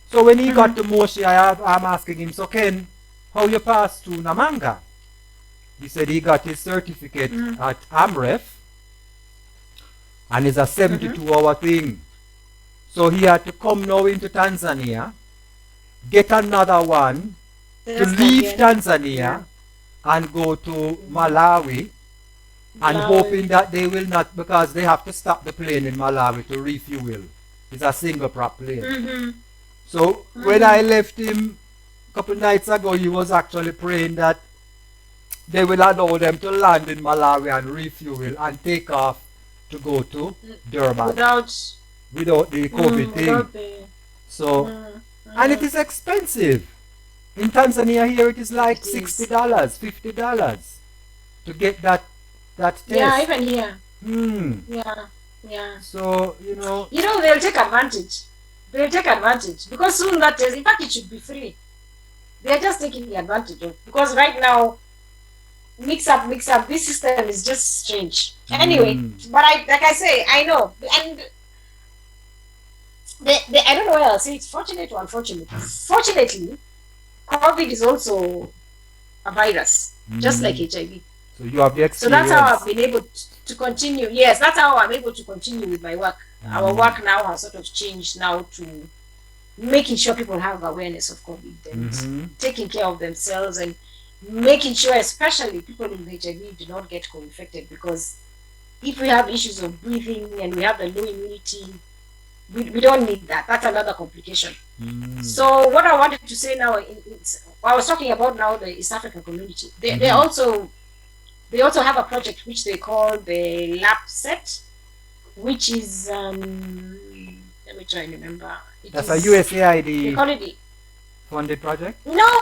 So when he got to Moshi, I'm asking him, so Ken, how you pass through Namanga? He said he got his certificate at AMREF, and it's a 72-hour thing. So he had to come now into Tanzania, get another one, to leave Tanzania and go to Malawi, and hoping that they will not, because they have to stop the plane in Malawi to refuel. It's a single prop plane. So when I left him a couple nights ago, he was actually praying that they will allow them to land in Malawi and refuel and take off to go to Durban without the COVID thing. So, and it is expensive. In Tanzania here it is like $60, $50 to get that test. Yeah, even here. Yeah. So, you know, they'll take advantage. Because soon that test, in fact, it should be free. They're just taking advantage of, because right now, mix up, this system is just strange. Anyway, but like I say, I know, and I don't know where I'll say it's fortunate or unfortunate. Fortunately, COVID is also a virus, just like HIV. So you have the experience. So that's how I've been able to continue. Yes, that's how I'm able to continue with my work. Our work now has sort of changed now to making sure people have awareness of COVID and taking care of themselves. And making sure, especially people with HIV, do not get co-infected, because if we have issues of breathing and we have the low immunity, we don't need that. That's another complication. So what I wanted to say now, I was talking about now the East African community. They also have a project which they call the lab set, which is let me try and remember. That's a USAID they call it funded project? No.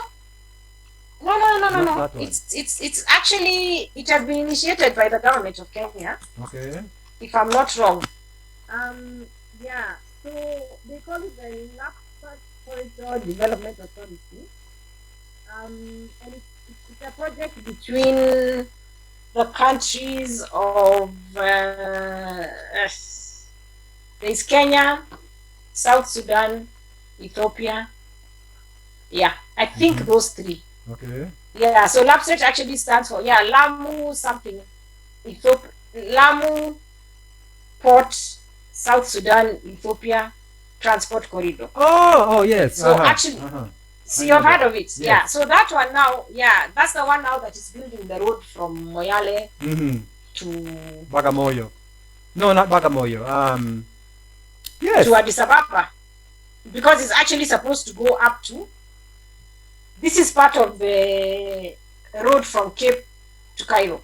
Not It's actually, it has been initiated by the government of Kenya. Okay. If I'm not wrong. Yeah. So they call it the Lapsat Corridor Development Authority. And it's a project between the countries of there's Kenya, South Sudan, Ethiopia. Yeah, I think those three. Okay. Yeah, so LAPSET actually stands for Lamu something, Ethiopia, Lamu Port, South Sudan, Ethiopia Transport Corridor. Oh yes. So actually, see, you've heard of it. Yes. Yeah. So that one now, that's the one now that is building the road from Moyale to Bagamoyo. No, not Bagamoyo. Yes. To Addis Ababa, because it's actually supposed to go up to. This is part of the road from Cape to Cairo.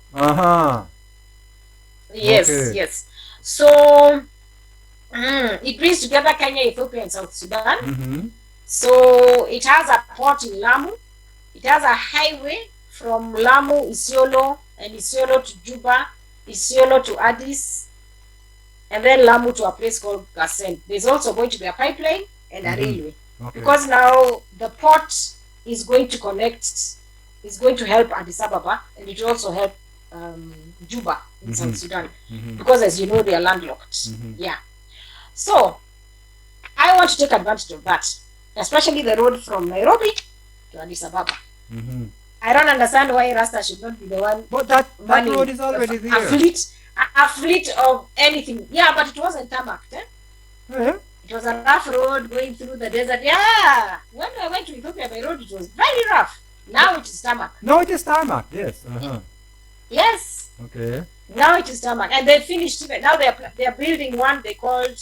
Yes, Okay. yes. So it brings together Kenya, Ethiopia, and South Sudan. So it has a port in Lamu. It has a highway from Lamu, Isiolo, and Isiolo to Juba, Isiolo to Addis, and then Lamu to a place called Gasen. There's also going to be a pipeline and a railway. Okay. Because now the port is going to connect, is going to help Addis Ababa, and it will also help Juba in South Sudan. Because as you know, they are landlocked. Yeah. So I want to take advantage of that, especially the road from Nairobi to Addis Ababa. I don't understand why Rasta should not be the one. But that road is already there. A fleet of anything. Yeah, but it wasn't tarmacked. It was a rough road going through the desert. Yeah. When I went to Ethiopia by road, it was very rough. Now it is tarmac. No, it is tarmac. Yes. Yes. Okay. Now it is tarmac, and they finished it. Now they are building one they called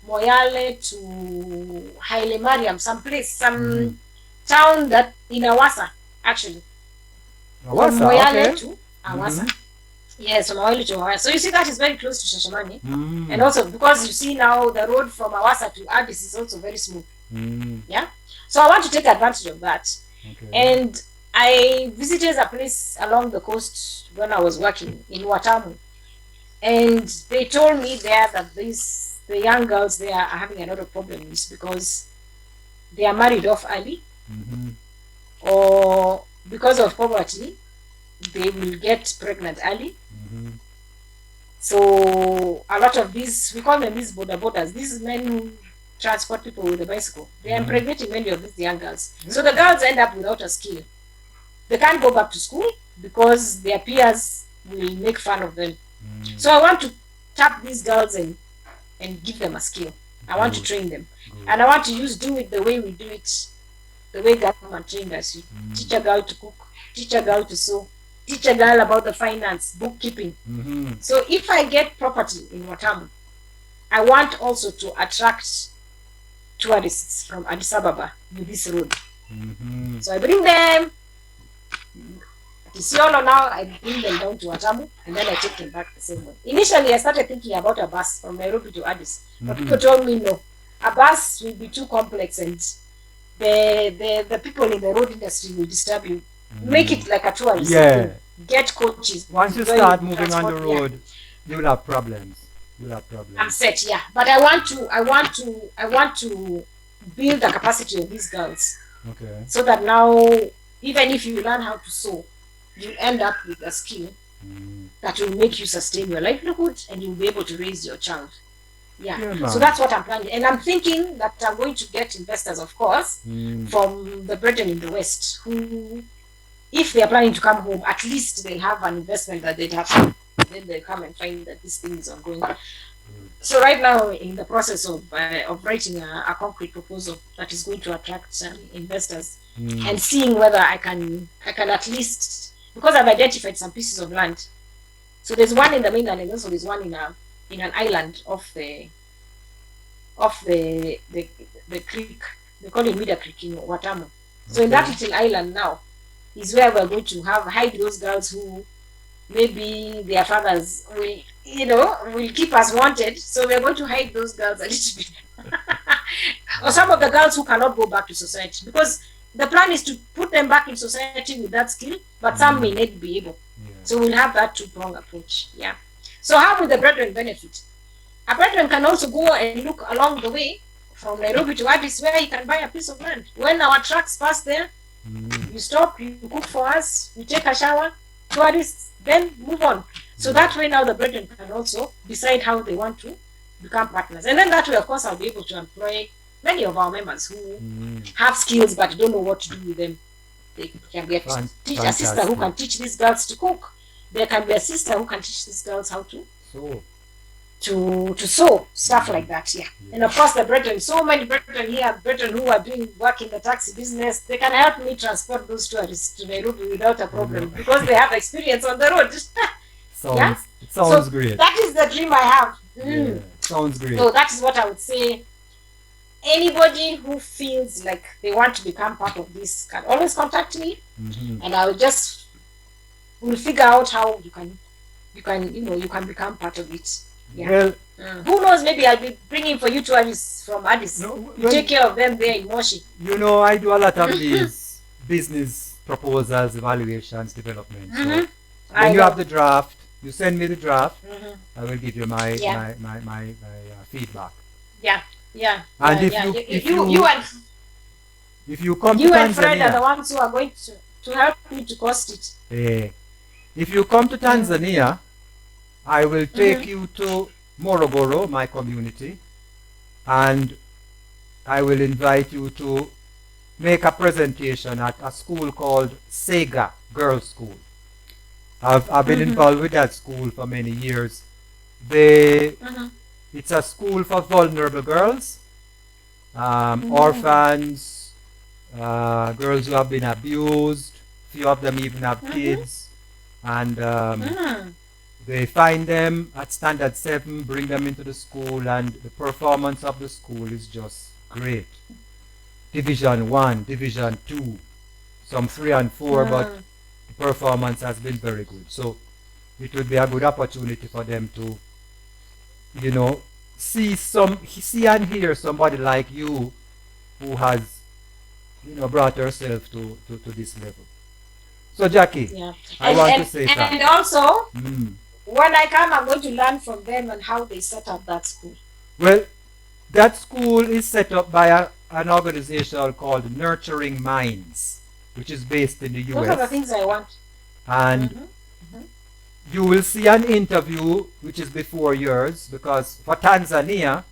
Moyale to Haile Mariam, some town that in Awasa actually. Awasa. From Moyale Okay. to Awasa. Yes, from Moyale to Awasa. So you see that is very close to Shashamane, and also because you see now the road from Awasa to Addis is also very smooth. Yeah. So I want to take advantage of that. Okay. And I visited a place along the coast when I was working in Watamu, and they told me there that the young girls there are having a lot of problems because they are married off early, or because of poverty, they will get pregnant early. So a lot of these, we call them these border borders, these men who transport people with a bicycle, they are impregnating many of these young girls. So the girls end up without a skill. They can't go back to school because their peers will make fun of them. So I want to tap these girls and give them a skill. I want to train them. And I want to do it the way we do it, the way government trained us. Teach a girl to cook, teach a girl to sew, teach a girl about the finance, bookkeeping. So if I get property in Watamu, I want also to attract tourists from Addis Ababa with this road. So I bring them to Isiolo now, I bring them down to Watamu, and then I take them back the same way. Initially, I started thinking about a bus from Nairobi to Addis, but people told me no, a bus will be too complex, and the people in the road industry will disturb you. Make it like a tourist. Yeah. Get coaches. Once you start moving on the road, you will have problems. I'm set, yeah. But I want to build the capacity of these girls. Okay. So that now, even if you learn how to sew, you end up with a skill that will make you sustain your livelihood, and you'll be able to raise your child. Yeah. So that's what I'm planning. And I'm thinking that I'm going to get investors, of course, from the brethren in the West, who, if they are planning to come home, at least they'll have an investment that they'd have. And then they come and find that this thing is ongoing. So right now, in the process of writing a concrete proposal that is going to attract investors, and seeing whether I can at least, because I've identified some pieces of land. So there's one in the mainland, and also there's one in an island off the creek. They call it Mida Creek in Watamu. So in that little island now is where we're going to hide those girls who maybe their fathers will keep us wanted. So we're going to hide those girls a little bit. Or some of the girls who cannot go back to society, because the plan is to put them back in society with that skill, but some may not be able. So we'll have that two-pronged approach. Yeah. So how will the brethren benefit? A brethren can also go and look along the way from Nairobi to Addis, where he can buy a piece of land. When our trucks pass there, you stop, you cook for us, you take a shower, to Addis, then move on. So that way now the brethren can also decide how they want to become partners. And then that way, of course, I'll be able to employ many of our members who have skills but don't know what to do with them. They can be a sister who can teach these girls to cook. There can be a sister who can teach these girls how to sew, stuff like that. Yeah. And of course, the brethren, so many brethren here, brethren who are doing work in the taxi business, they can help me transport those tourists to Nairobi without a problem because they have experience on the road. Sounds great. That is the dream I have. Yeah, sounds great. So that is what I would say. Anybody who feels like they want to become part of this can always contact me, and we'll figure out how you can become part of it. Yeah. Well, who knows? Maybe I'll be bringing for you tourists from Addis. You take care of them there in Moshi. I do a lot of these business proposals, evaluations, development. So when you have the draft, you send me the draft. I will give you my feedback. Yeah. And if you come to you and Fred are the Tanzania, ones who are going to help me to cost it. if you come to Tanzania, I will take you to Morogoro, my community, and I will invite you to make a presentation at a school called Sega Girls School. I've been involved with that school for many years. It's a school for vulnerable girls, orphans, girls who have been abused. Few of them even have kids, and they find them at standard 7, bring them into the school, and the performance of the school is just great. Division 1, Division 2, some 3 and 4, but the performance has been very good. So it would be a good opportunity for them to, see and hear somebody like you who has, brought herself to this level. So Jackie, I want to say that. And also, when I come, I'm going to learn from them and how they set up that school. Well, that school is set up by an organization called Nurturing Minds, which is based in the US. Those are the things I want. And you will see an interview which is before yours, because for Tanzania,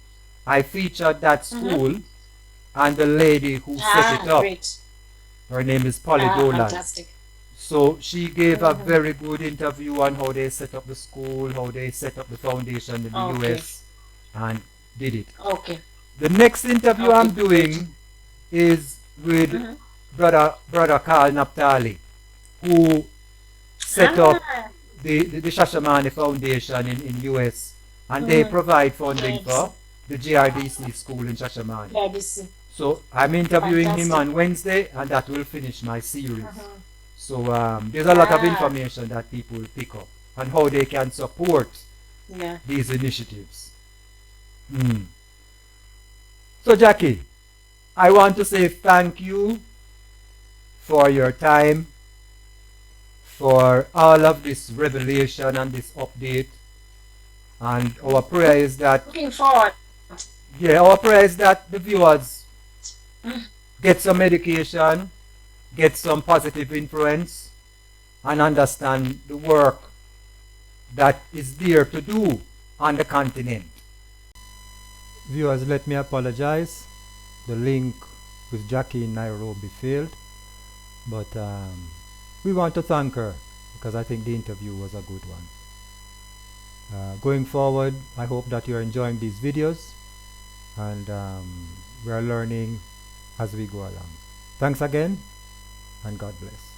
I featured that school and the lady who set it up. Great. Her name is Polly Dolan. Fantastic. So she gave a very good interview on how they set up the school, how they set up the foundation in the US, and did it. Okay. The next interview I'm doing is with brother Carl Naphtali, who set up the Shashamane Foundation in US, and they provide funding for the GRDC school in Shashamane. GRDC. So I'm interviewing him on Wednesday, and that will finish my series. So there's a lot of information that people pick up and how they can support these initiatives. So Jackie, I want to say thank you for your time, for all of this revelation and this update. And our prayer is that, looking forward. Our prayer is that the viewers get some education, get some positive influence, and understand the work that is there to do on the continent. Viewers, let me apologize. The link with Jackie in Nairobi failed, but we want to thank her because I think the interview was a good one. Going forward, I hope that you're enjoying these videos, and we are learning as we go along. Thanks again, and God bless.